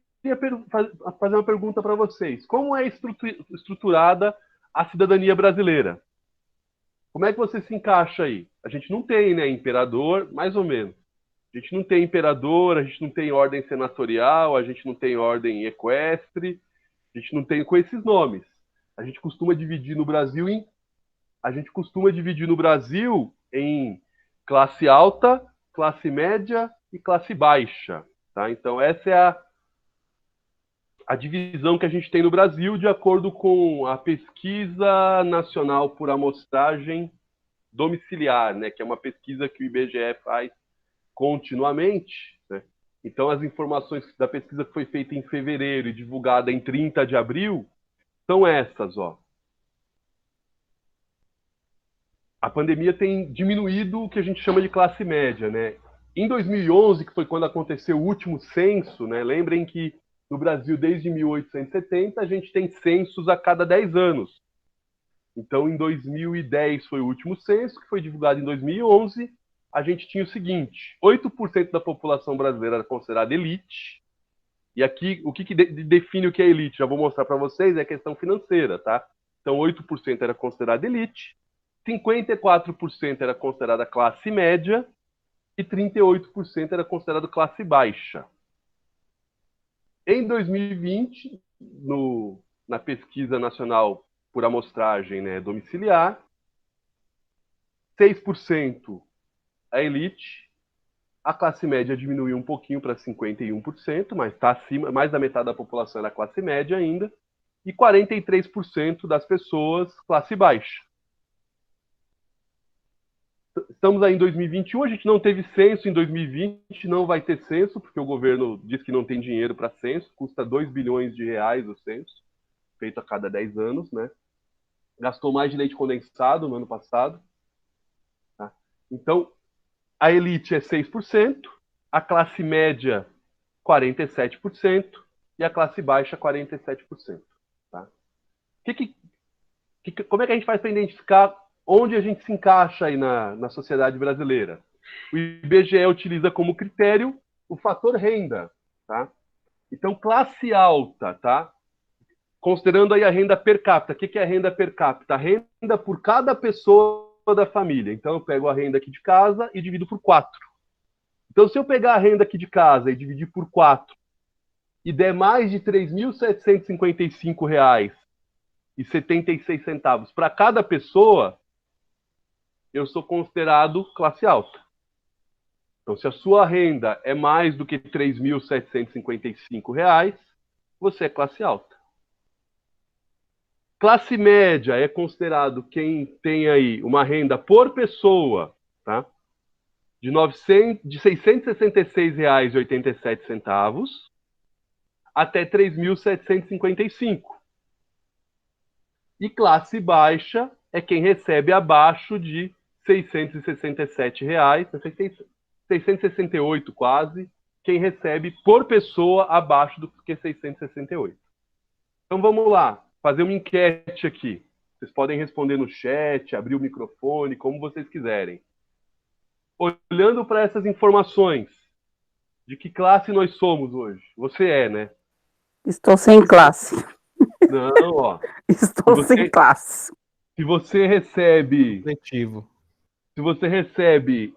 fazer uma pergunta para vocês. Como é estruturada a cidadania brasileira? Como é que você se encaixa aí? A gente não tem, né, imperador, mais ou menos. A gente não tem imperador, a gente não tem ordem senatorial, a gente não tem ordem equestre, a gente não tem com esses nomes. A gente costuma dividir no Brasil em classe alta, classe média e classe baixa, tá? Então essa é a divisão que a gente tem no Brasil de acordo com a Pesquisa Nacional por Amostragem Domiciliar, né, que é uma pesquisa que o IBGE faz continuamente, né? Então as informações da pesquisa que foi feita em fevereiro e divulgada em 30 de abril são essas, ó. A pandemia tem diminuído o que a gente chama de classe média, né? Em 2011, que foi quando aconteceu o último censo, né? Lembrem que no Brasil, desde 1870, a gente tem censos a cada 10 anos. Então, em 2010 foi o último censo, que foi divulgado em 2011. A gente tinha o seguinte: 8% da população brasileira era considerada elite. E aqui, o que define o que é elite? Já vou mostrar para vocês, é a questão financeira, tá? Então, 8% era considerada elite, 54% era considerada classe média e 38% era considerado classe baixa. Em 2020, na Pesquisa Nacional por Amostragem, né, Domiciliar, 6% a elite, a classe média diminuiu um pouquinho para 51%, mas está acima, mais da metade da população era classe média ainda, e 43% das pessoas classe baixa. Estamos aí em 2021, a gente não teve censo em 2020, não vai ter censo, porque o governo diz que não tem dinheiro para censo, custa 2 bilhões de reais o censo, feito a cada 10 anos, né? Gastou mais de leite condensado no ano passado. Tá? Então, a elite é 6%, a classe média 47% e a classe baixa 47%. Tá? Como é que a gente faz para identificar onde a gente se encaixa aí na sociedade brasileira? O IBGE utiliza como critério o fator renda, tá? Então, classe alta, tá? Considerando aí a renda per capita. O que é a renda per capita? A renda por cada pessoa da família. Então, eu pego a renda aqui de casa e divido por 4. Então, se eu pegar a renda aqui de casa e dividir por 4 e der mais de R$ 3.755,76 para cada pessoa, eu sou considerado classe alta. Então, se a sua renda é mais do que R$ 3.755, você é classe alta. Classe média é considerado quem tem aí uma renda por pessoa, tá? De R$ 666,87 até R$ 3.755. E classe baixa é quem recebe abaixo de R$ 667, 668 quase, quem recebe por pessoa abaixo do que 668. Então vamos lá, fazer uma enquete aqui. Vocês podem responder no chat, abrir o microfone, como vocês quiserem. Olhando para essas informações, de que classe nós somos hoje? Você é, né? Estou sem classe. Não, ó. Estou sem classe. Se você recebe Coletivo. Se você recebe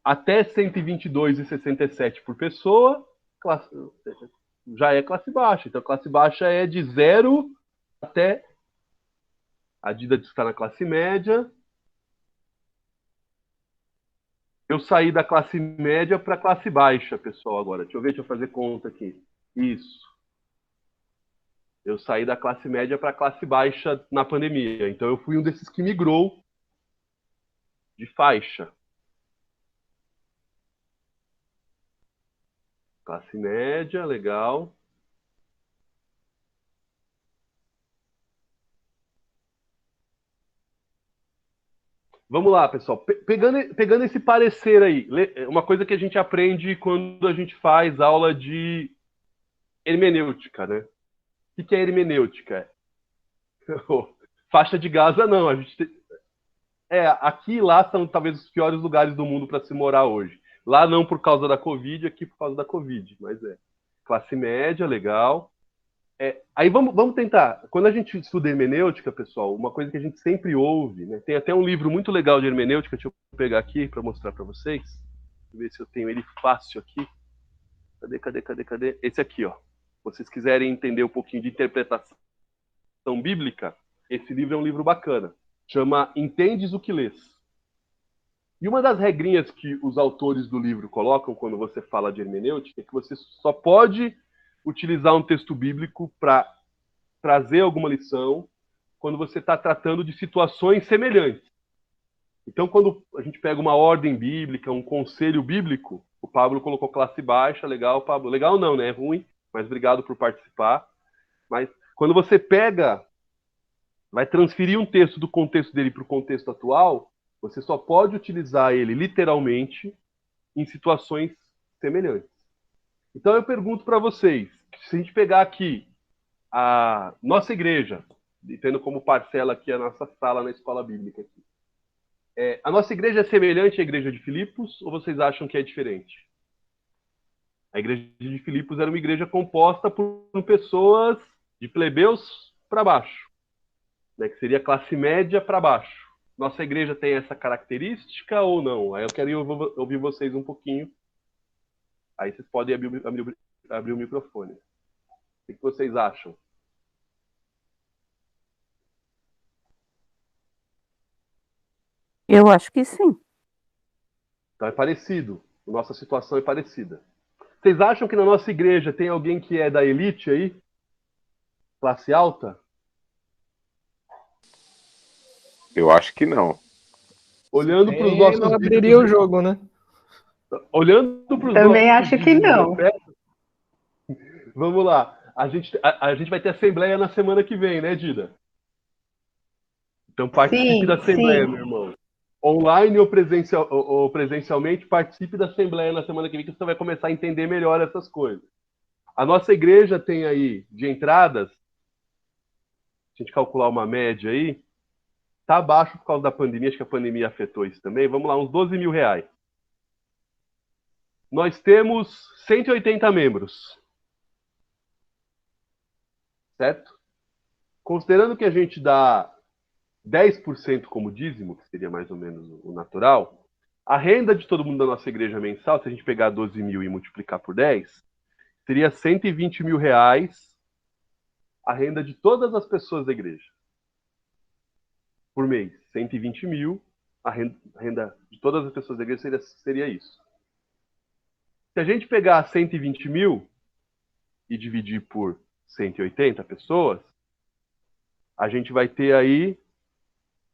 até 122,67 por pessoa, já é classe baixa. Então, classe baixa é de 0 até... A Dida está na classe média. Eu saí da classe média para a classe baixa, pessoal, agora. Deixa eu fazer conta aqui. Isso. Eu saí da classe média para a classe baixa na pandemia. Então, eu fui um desses que migrou de faixa. Classe média, legal. Vamos lá, pessoal. Pegando esse parecer aí, uma coisa que a gente aprende quando a gente faz aula de hermenêutica, né? O que é hermenêutica? Faixa de Gaza, não. Aqui e lá são talvez os piores lugares do mundo para se morar hoje. Lá não por causa da Covid, aqui por causa da Covid, mas classe média, legal. Aí vamos tentar. Quando a gente estuda hermenêutica, pessoal, uma coisa que a gente sempre ouve, né? Tem até um livro muito legal de hermenêutica, deixa eu pegar aqui para mostrar para vocês. Deixa eu ver se eu tenho ele fácil aqui. Cadê? Esse aqui, ó. Se vocês quiserem entender um pouquinho de interpretação bíblica, esse livro é um livro bacana. Chama Entendes o que Lês. E uma das regrinhas que os autores do livro colocam quando você fala de hermenêutica é que você só pode utilizar um texto bíblico para trazer alguma lição quando você está tratando de situações semelhantes. Então, quando a gente pega uma ordem bíblica, um conselho bíblico, o Pablo colocou classe baixa, legal, Pablo. Legal não, né? É ruim, mas obrigado por participar. Mas quando você vai transferir um texto do contexto dele para o contexto atual, você só pode utilizar ele literalmente em situações semelhantes. Então eu pergunto para vocês, se a gente pegar aqui a nossa igreja, tendo como parcela aqui a nossa sala na escola bíblica aqui, a nossa igreja é semelhante à igreja de Filipos ou vocês acham que é diferente? A igreja de Filipos era uma igreja composta por pessoas de plebeus para baixo, né, que seria classe média para baixo. Nossa igreja tem essa característica ou não? Aí eu quero ouvir vocês um pouquinho. Aí vocês podem abrir o microfone. O que vocês acham? Eu acho que sim. Então é parecido. Nossa situação é parecida. Vocês acham que na nossa igreja tem alguém que é da elite aí? Classe alta? Eu acho que não. Olhando para os nossos não abriria o jogo, né? Olhando para os Também acho que não. Vamos lá. A gente vai ter assembleia na semana que vem, né, Dida? Então participe da assembleia, meu irmão. Online ou presencialmente, participe da assembleia na semana que vem, que você vai começar a entender melhor essas coisas. A nossa igreja tem aí, de entradas, se a gente calcular uma média aí, tá abaixo por causa da pandemia, acho que a pandemia afetou isso também. Vamos lá, uns 12 mil reais. Nós temos 180 membros. Certo? Considerando que a gente dá 10% como dízimo, que seria mais ou menos o natural, a renda de todo mundo da nossa igreja mensal, se a gente pegar 12 mil e multiplicar por 10, seria 120 mil reais a renda de todas as pessoas da igreja. Por mês, 120 mil, a renda de todas as pessoas da igreja seria isso. Se a gente pegar 120 mil e dividir por 180 pessoas, a gente vai ter aí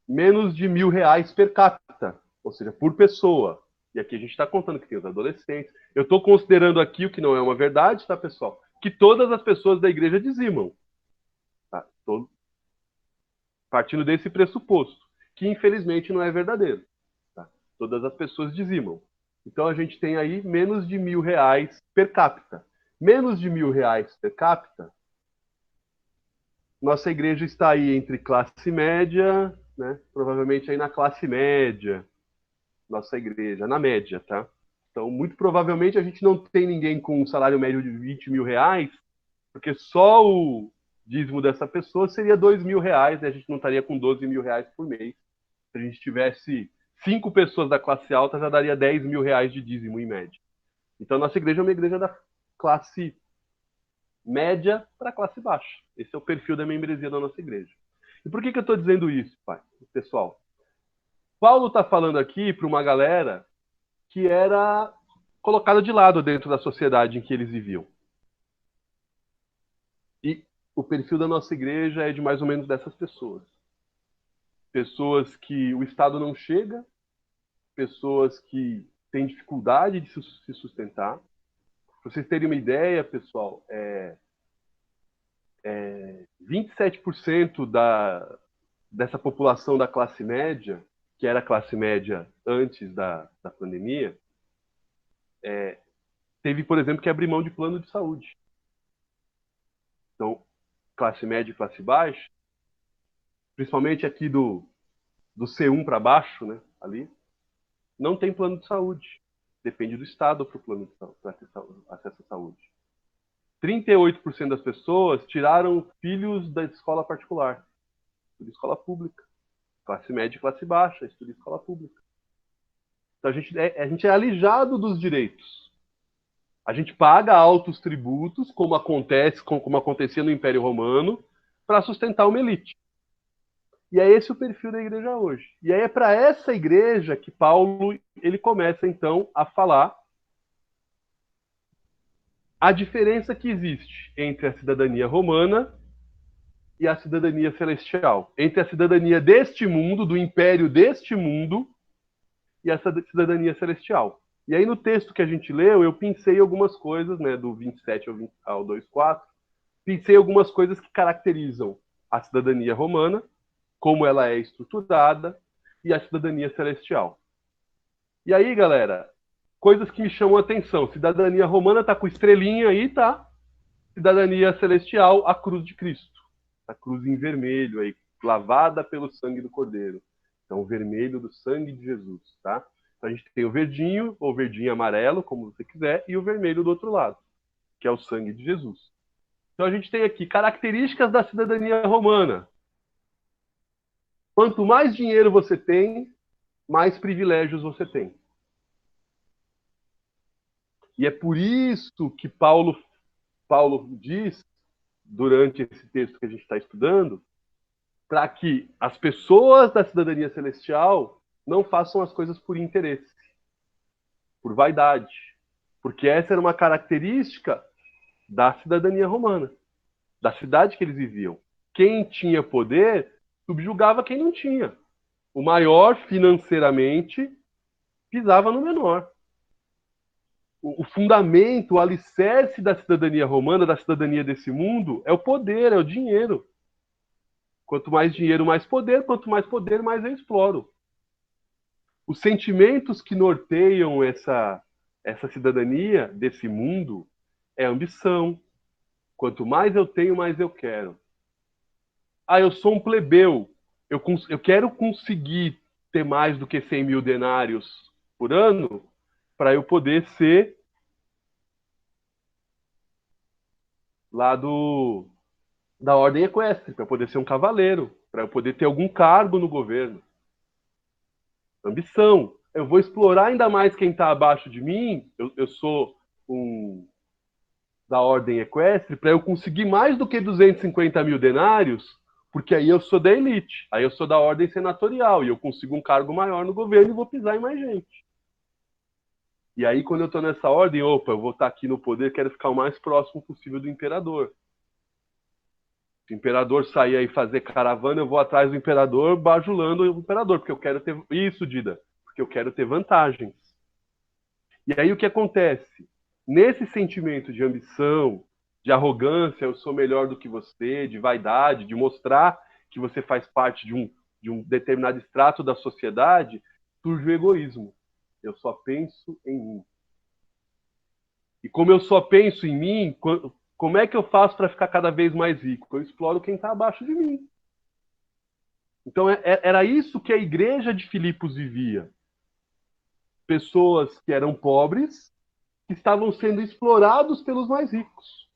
menos de R$1.000 per capita, ou seja, por pessoa. E aqui a gente está contando que tem os adolescentes. Eu estou considerando aqui o que não é uma verdade, tá, pessoal? Que todas as pessoas da igreja dizimam. Tá? Partindo desse pressuposto, que infelizmente não é verdadeiro. Tá? Todas as pessoas dizimam. Então a gente tem aí menos de R$1.000 per capita. Menos de R$1.000 per capita, nossa igreja está aí entre classe média, né? Provavelmente aí na classe média, nossa igreja, na média, tá? Então, muito provavelmente a gente não tem ninguém com um salário médio de R$20.000, porque só o dízimo dessa pessoa seria R$2.000, e a gente não estaria com R$12.000 por mês. Se a gente tivesse 5 pessoas da classe alta, já daria R$10.000 de dízimo em média. Então, nossa igreja é uma igreja da classe média para classe baixa. Esse é o perfil da membresia da nossa igreja. E por que eu estou dizendo isso, pai? Pessoal, Paulo está falando aqui para uma galera que era colocada de lado dentro da sociedade em que eles viviam. E o perfil da nossa igreja é de mais ou menos dessas pessoas. Pessoas que o Estado não chega, pessoas que têm dificuldade de se sustentar. Para vocês terem uma ideia, pessoal, 27% dessa população da classe média, que era a classe média antes da pandemia, teve, por exemplo, que abrir mão de plano de saúde. Então, classe média e classe baixa, principalmente aqui do C1 para baixo, né, ali, não tem plano de saúde. Depende do Estado para o plano de saúde, para ter acesso à saúde. 38% das pessoas tiraram filhos da escola particular, estuda escola pública. Classe média e classe baixa, estuda escola pública. Então a gente é alijado dos direitos. A gente paga altos tributos, como acontecia no Império Romano, para sustentar uma elite. E é esse o perfil da igreja hoje. E aí é para essa igreja que Paulo ele começa então a falar a diferença que existe entre a cidadania romana e a cidadania celestial. Entre a cidadania deste mundo, do império deste mundo, e a cidadania celestial. E aí no texto que a gente leu, eu pensei algumas coisas, né, do 27 ao 2,4, pensei algumas coisas que caracterizam a cidadania romana, como ela é estruturada, e a cidadania celestial. E aí, galera, coisas que me chamam a atenção. Cidadania romana tá com estrelinha aí, tá? Cidadania celestial, a cruz de Cristo. A cruz em vermelho aí, lavada pelo sangue do Cordeiro. Então, o vermelho do sangue de Jesus, tá? Então, a gente tem o verdinho, ou verdinho amarelo, como você quiser, e o vermelho do outro lado, que é o sangue de Jesus. Então, a gente tem aqui características da cidadania romana. Quanto mais dinheiro você tem, mais privilégios você tem. E é por isso que Paulo diz, durante esse texto que a gente está estudando, para que as pessoas da cidadania celestial não façam as coisas por interesse, por vaidade. Porque essa era uma característica da cidadania romana, da cidade que eles viviam. Quem tinha poder subjugava quem não tinha. O maior, financeiramente, pisava no menor. O fundamento, o alicerce da cidadania romana, da cidadania desse mundo, é o poder, é o dinheiro. Quanto mais dinheiro, mais poder. Quanto mais poder, mais eu exploro. Os sentimentos que norteiam essa cidadania desse mundo é ambição. Quanto mais eu tenho, mais eu quero. Ah, eu sou um plebeu. Eu quero conseguir ter mais do que 100 mil denários por ano para eu poder ser lá da ordem equestre, para poder ser um cavaleiro, para eu poder ter algum cargo no governo. Ambição. Eu vou explorar ainda mais quem está abaixo de mim. Eu sou da ordem equestre, para eu conseguir mais do que 250 mil denários, porque aí eu sou da elite, aí eu sou da ordem senatorial, e eu consigo um cargo maior no governo e vou pisar em mais gente. E aí, quando eu estou nessa ordem, opa, eu vou estar aqui no poder, quero ficar o mais próximo possível do imperador. Se o imperador sair aí fazer caravana, eu vou atrás do imperador, bajulando o imperador, porque eu quero ter... Isso, Dida, porque eu quero ter vantagens. E aí o que acontece? Nesse sentimento de ambição, de arrogância, eu sou melhor do que você, de vaidade, de mostrar que você faz parte de um determinado extrato da sociedade, surge o egoísmo. Eu só penso em mim. E como eu só penso em mim, como é que eu faço para ficar cada vez mais rico? Eu exploro quem está abaixo de mim. Então era isso que a igreja de Filipos vivia. Pessoas que eram pobres, que estavam sendo explorados pelos mais ricos,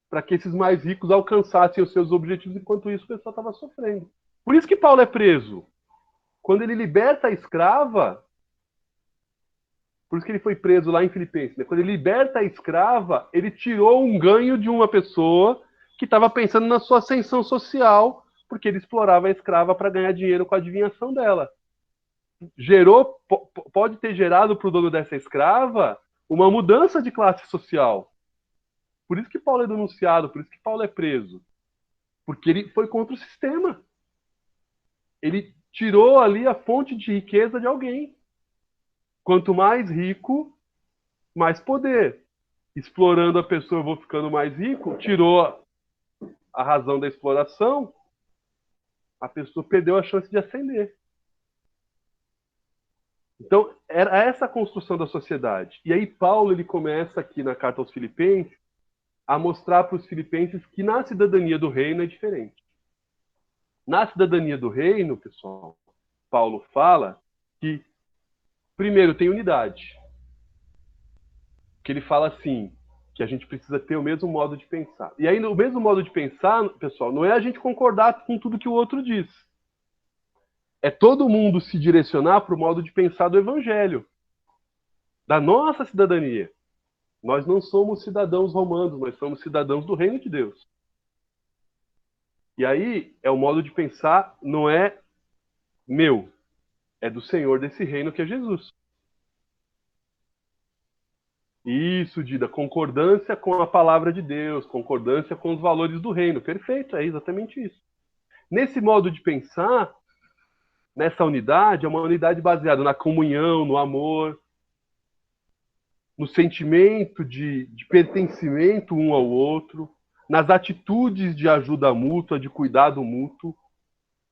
para que esses mais ricos alcançassem os seus objetivos, enquanto isso o pessoal estava sofrendo. Por isso que Paulo é preso. Quando ele liberta a escrava, por isso que ele foi preso lá em Filipenses, né? Quando ele liberta a escrava, ele tirou um ganho de uma pessoa que estava pensando na sua ascensão social, porque ele explorava a escrava para ganhar dinheiro com a adivinhação dela. Pode ter gerado para o dono dessa escrava uma mudança de classe social. Por isso que Paulo é denunciado, por isso que Paulo é preso. Porque ele foi contra o sistema. Ele tirou ali a fonte de riqueza de alguém. Quanto mais rico, mais poder. Explorando a pessoa, eu vou ficando mais rico, tirou a razão da exploração, a pessoa perdeu a chance de ascender. Então, era essa a construção da sociedade. E aí Paulo ele começa aqui na carta aos Filipenses a mostrar para os filipenses que na cidadania do reino é diferente. Na cidadania do reino, pessoal, Paulo fala que primeiro tem unidade. Que ele fala assim, que a gente precisa ter o mesmo modo de pensar. E aí o mesmo modo de pensar, pessoal, não é a gente concordar com tudo que o outro diz. É todo mundo se direcionar para o modo de pensar do evangelho, da nossa cidadania. Nós não somos cidadãos romanos, nós somos cidadãos do reino de Deus. E aí, o modo de pensar não é meu, é do Senhor desse reino que é Jesus. Isso, Dida, concordância com a palavra de Deus, concordância com os valores do reino. Perfeito, é exatamente isso. Nesse modo de pensar, nessa unidade, é uma unidade baseada na comunhão, no amor, no sentimento de pertencimento um ao outro, nas atitudes de ajuda mútua, de cuidado mútuo.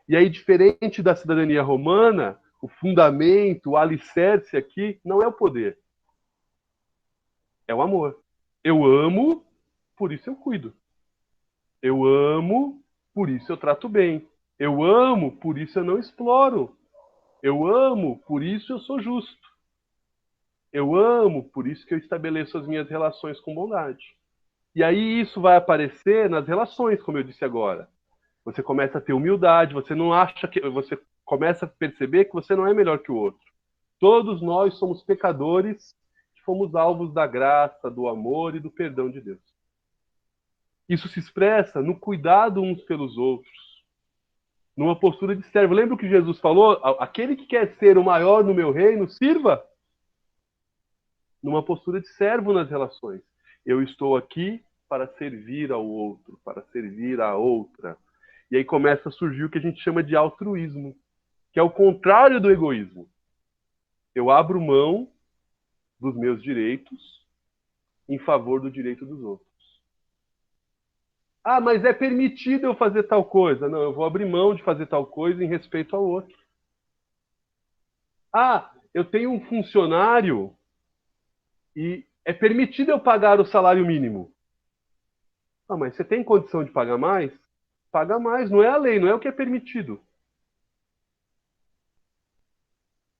E aí, diferente da cidadania romana, o fundamento, o alicerce aqui, não é o poder. É o amor. Eu amo, por isso eu cuido. Eu amo, por isso eu trato bem. Eu amo, por isso eu não exploro. Eu amo, por isso eu sou justo. Eu amo, por isso que eu estabeleço as minhas relações com bondade. E aí isso vai aparecer nas relações, como eu disse agora. Você começa a ter humildade, você não acha que... Você começa a perceber que você não é melhor que o outro. Todos nós somos pecadores que fomos alvos da graça, do amor e do perdão de Deus. Isso se expressa no cuidado uns pelos outros, numa postura de servo. Lembra o que Jesus falou? Aquele que quer ser o maior no meu reino, sirva. Numa postura de servo nas relações. Eu estou aqui para servir ao outro, para servir a outra. E aí começa a surgir o que a gente chama de altruísmo, que é o contrário do egoísmo. Eu abro mão dos meus direitos em favor do direito dos outros. Ah, mas é permitido eu fazer tal coisa. Não, eu vou abrir mão de fazer tal coisa em respeito ao outro. Ah, eu tenho um funcionário e é permitido eu pagar o salário mínimo. Ah, mas você tem condição de pagar mais? Paga mais, não é a lei, não é o que é permitido.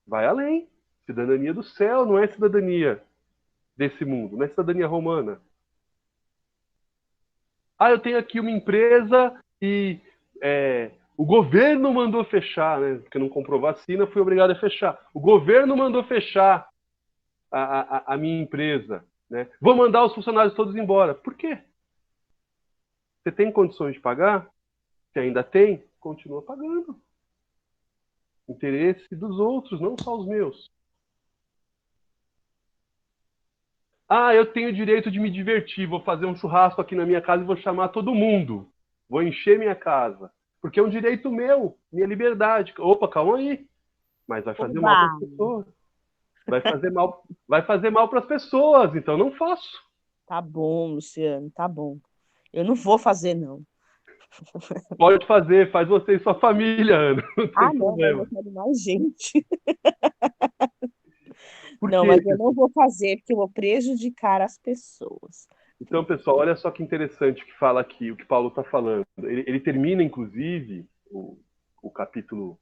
Vai além. Cidadania do céu, não é cidadania desse mundo, não é cidadania romana. Ah, eu tenho aqui uma empresa e o governo mandou fechar, né? Porque não comprou vacina, fui obrigado a fechar. O governo mandou fechar a minha empresa, né? Vou mandar os funcionários todos embora. Por quê? Você tem condições de pagar? Se ainda tem, continua pagando. Interesse dos outros, não só os meus. Ah, eu tenho o direito de me divertir, vou fazer um churrasco aqui na minha casa e vou chamar todo mundo. Vou encher minha casa. Porque é um direito meu, minha liberdade. Opa, calma aí. Mas vai fazer mal para as pessoas. Vai fazer mal para as pessoas, então não faço. Tá bom, Luciano, tá bom. Eu não vou fazer, não. Pode fazer, faz você e sua família, Ana. Não tem Ah, não, mas problema. eu quero mais gente. Por Não, quê? mas eu não vou fazer, porque eu vou prejudicar as pessoas. Então, pessoal, olha só que interessante que fala aqui, o que Paulo está falando. Ele termina, inclusive, o capítulo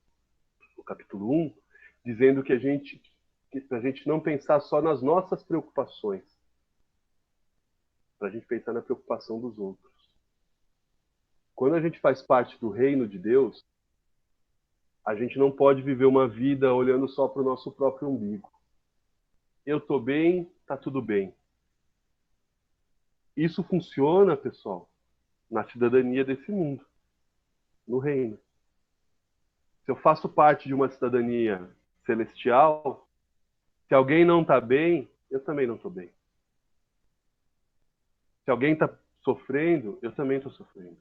1, dizendo que a gente não pensar só nas nossas preocupações, para a gente pensar na preocupação dos outros. Quando a gente faz parte do reino de Deus, a gente não pode viver uma vida olhando só para o nosso próprio umbigo. Eu estou bem, tá tudo bem. Isso funciona, pessoal, na cidadania desse mundo, no reino. Se eu faço parte de uma cidadania celestial, se alguém não está bem, eu também não estou bem. Se alguém está sofrendo, eu também estou sofrendo.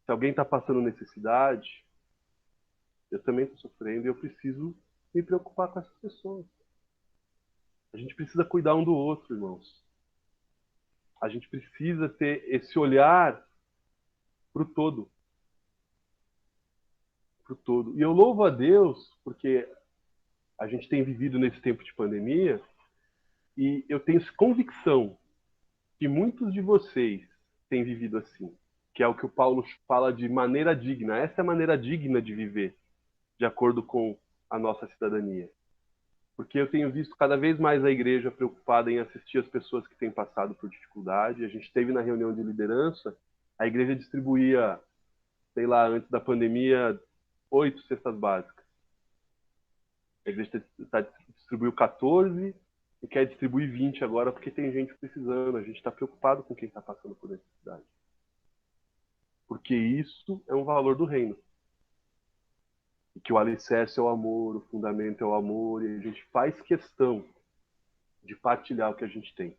Se alguém está passando necessidade, eu também estou sofrendo e eu preciso me preocupar com essas pessoas. A gente precisa cuidar um do outro, irmãos. A gente precisa ter esse olhar para o todo. Pro todo. E eu louvo a Deus porque a gente tem vivido nesse tempo de pandemia e eu tenho convicção que muitos de vocês têm vivido assim, que é o que o Paulo fala de maneira digna. Essa é a maneira digna de viver, de acordo com a nossa cidadania. Porque eu tenho visto cada vez mais a igreja preocupada em assistir as pessoas que têm passado por dificuldade. A gente teve na reunião de liderança, a igreja distribuía, sei lá, antes da pandemia, 8 cestas básicas. A igreja distribuiu 14 e quer distribuir 20 agora porque tem gente precisando. A gente está preocupado com quem está passando por necessidade. Porque isso é um valor do reino. E que o alicerce é o amor, o fundamento é o amor, e a gente faz questão de partilhar o que a gente tem.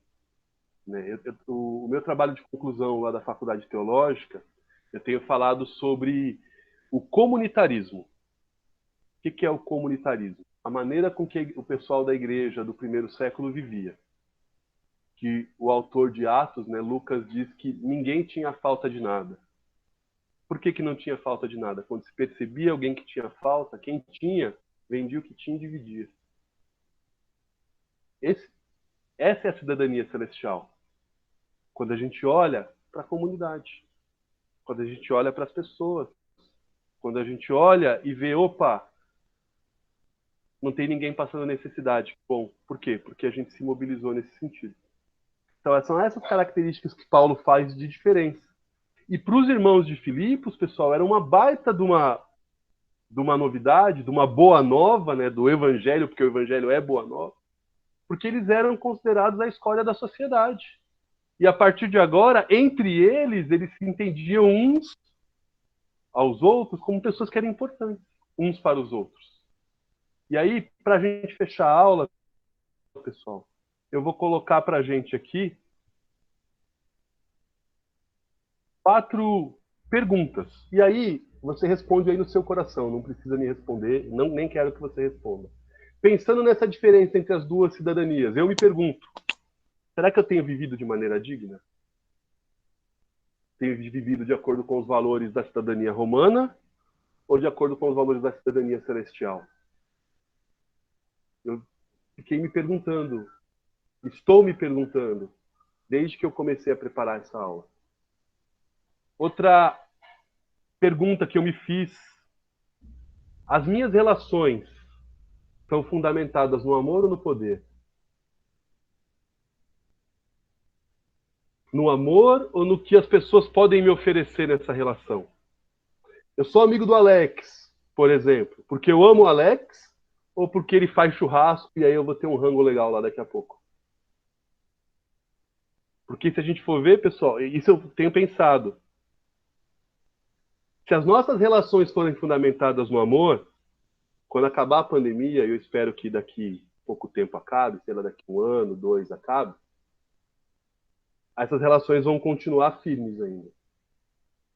Né? O meu trabalho de conclusão lá da Faculdade Teológica, eu tenho falado sobre o comunitarismo. O que é o comunitarismo? A maneira com que o pessoal da igreja do primeiro século vivia. Que o autor de Atos, né, Lucas, diz que ninguém tinha falta de nada. Por que não tinha falta de nada? Quando se percebia alguém que tinha falta, quem tinha, vendia o que tinha e dividia. Essa é a cidadania celestial. Quando a gente olha para a comunidade, quando a gente olha para as pessoas, quando a gente olha e vê, opa, não tem ninguém passando necessidade. Bom, por quê? Porque a gente se mobilizou nesse sentido. Então, são essas características que Paulo faz de diferença. E para os irmãos de Filipos, pessoal, era uma baita de uma novidade, de uma boa nova, né, do evangelho, porque o evangelho é boa nova, porque eles eram considerados a escória da sociedade. E a partir de agora, entre eles se entendiam uns aos outros como pessoas que eram importantes, uns para os outros. E aí, para a gente fechar a aula, pessoal, eu vou colocar para a gente aqui 4 perguntas. E aí, você responde aí no seu coração, não precisa me responder, nem quero que você responda. Pensando nessa diferença entre as duas cidadanias, eu me pergunto, será que eu tenho vivido de maneira digna? Tenho vivido de acordo com os valores da cidadania romana ou de acordo com os valores da cidadania celestial? Eu fiquei me perguntando, estou me perguntando, desde que eu comecei a preparar essa aula. Outra pergunta que eu me fiz, as minhas relações são fundamentadas no amor ou no poder? No amor ou no que as pessoas podem me oferecer nessa relação? Eu sou amigo do Alex, por exemplo, porque eu amo o Alex ou porque ele faz churrasco e aí eu vou ter um rango legal lá daqui a pouco? Porque se a gente for ver, pessoal, isso eu tenho pensado. Se as nossas relações forem fundamentadas no amor, quando acabar a pandemia, eu espero que daqui pouco tempo acabe, sei lá, daqui 1 ano, 2 acabe, essas relações vão continuar firmes ainda.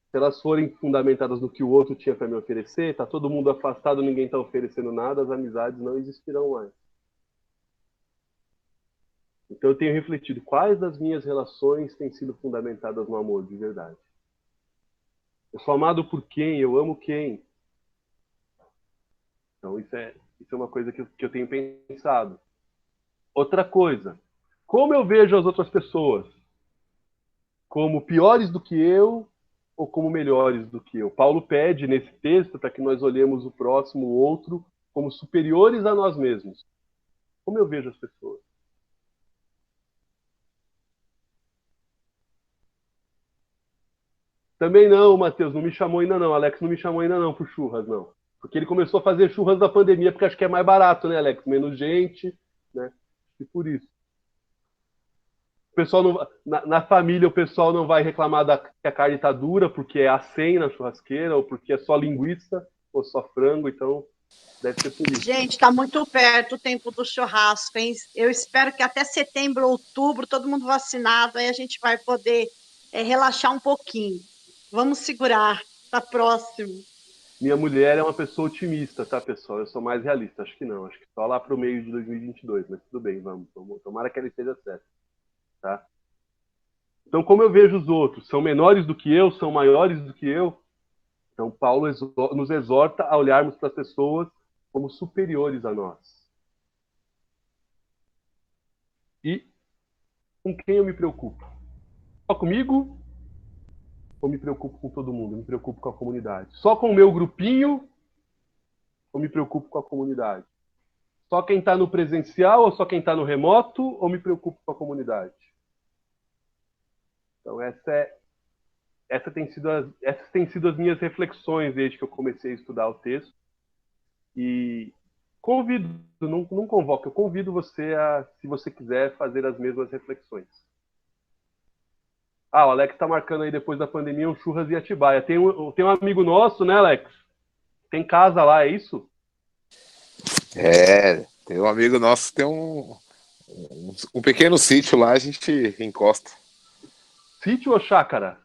Se elas forem fundamentadas no que o outro tinha para me oferecer, tá todo mundo afastado, ninguém está oferecendo nada, as amizades não existirão mais. Então eu tenho refletido quais das minhas relações têm sido fundamentadas no amor de verdade. Eu sou amado por quem? Eu amo quem? Então, isso é uma coisa que eu tenho pensado. Outra coisa, como eu vejo as outras pessoas? Como piores do que eu ou como melhores do que eu? Paulo pede nesse texto para que nós olhemos o próximo, o outro, como superiores a nós mesmos. Como eu vejo as pessoas? Também não, Matheus, não me chamou ainda não. Alex não me chamou ainda não pro churras, não. Porque ele começou a fazer churras da pandemia, porque acho que é mais barato, né, Alex? Menos gente, né? E por isso. O pessoal não, na família o pessoal não vai reclamar que a carne está dura porque é a 100 na churrasqueira ou porque é só linguiça ou só frango, então deve ser por isso. Gente, está muito perto o tempo do churrasco, hein? Eu espero que até setembro, outubro, todo mundo vacinado, aí a gente vai poder relaxar um pouquinho. Vamos segurar, tá próximo. Minha mulher é uma pessoa otimista, tá, pessoal? Eu sou mais realista, acho que não. Acho que só lá para o meio de 2022, mas tudo bem, vamos. Tomara que ela esteja certa. Tá? Então, como eu vejo os outros? São menores do que eu? São maiores do que eu? Então, Paulo nos exorta a olharmos para as pessoas como superiores a nós. E com quem eu me preocupo? Só comigo? Ou me preocupo com todo mundo? Eu me preocupo com a comunidade? Só com o meu grupinho? Ou me preocupo com a comunidade? Só quem está no presencial ou só quem está no remoto? Ou me preocupo com a comunidade? Então, essas têm sido as minhas reflexões desde que eu comecei a estudar o texto. E convido, não convoco, eu convido você a, se você quiser, fazer as mesmas reflexões. Ah, o Alex está marcando aí depois da pandemia um churras e Atibaia. Tem um amigo nosso, né, Alex? Tem casa lá, é isso? É, tem um amigo nosso, tem um pequeno sítio lá, a gente encosta. Sítio ou chácara?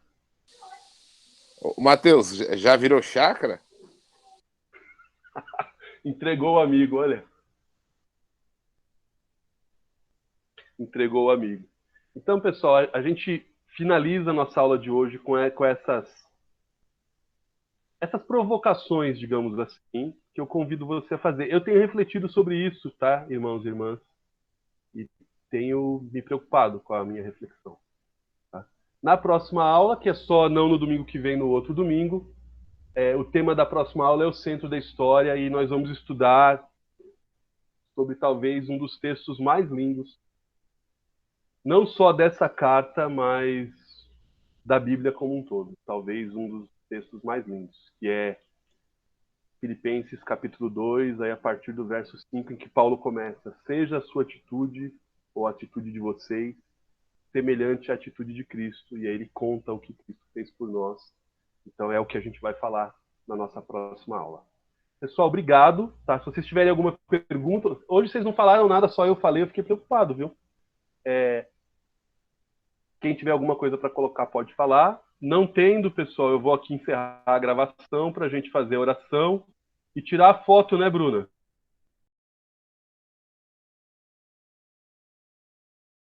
Ô, Matheus, já virou chácara? Entregou o amigo, olha. Entregou o amigo. Então, pessoal, a gente finaliza a nossa aula de hoje com essas provocações, digamos assim, que eu convido você a fazer. Eu tenho refletido sobre isso, tá, irmãos e irmãs? E tenho me preocupado com a minha reflexão. Tá? Na próxima aula, que é só não no domingo que vem, no outro domingo, o tema da próxima aula é o centro da história e nós vamos estudar sobre talvez um dos textos mais lindos, não só dessa carta, mas da Bíblia como um todo. Talvez um dos textos mais lindos, que é Filipenses capítulo 2, aí a partir do verso 5, em que Paulo começa: seja a sua atitude, ou a atitude de vocês, semelhante à atitude de Cristo. E aí ele conta o que Cristo fez por nós. Então é o que a gente vai falar na nossa próxima aula. Pessoal, obrigado. Tá? Se vocês tiverem alguma pergunta... Hoje vocês não falaram nada, só eu falei, eu fiquei preocupado, viu? Quem tiver alguma coisa para colocar pode falar. Não tendo, pessoal, eu vou aqui encerrar a gravação para a gente fazer a oração e tirar a foto, né, Bruna?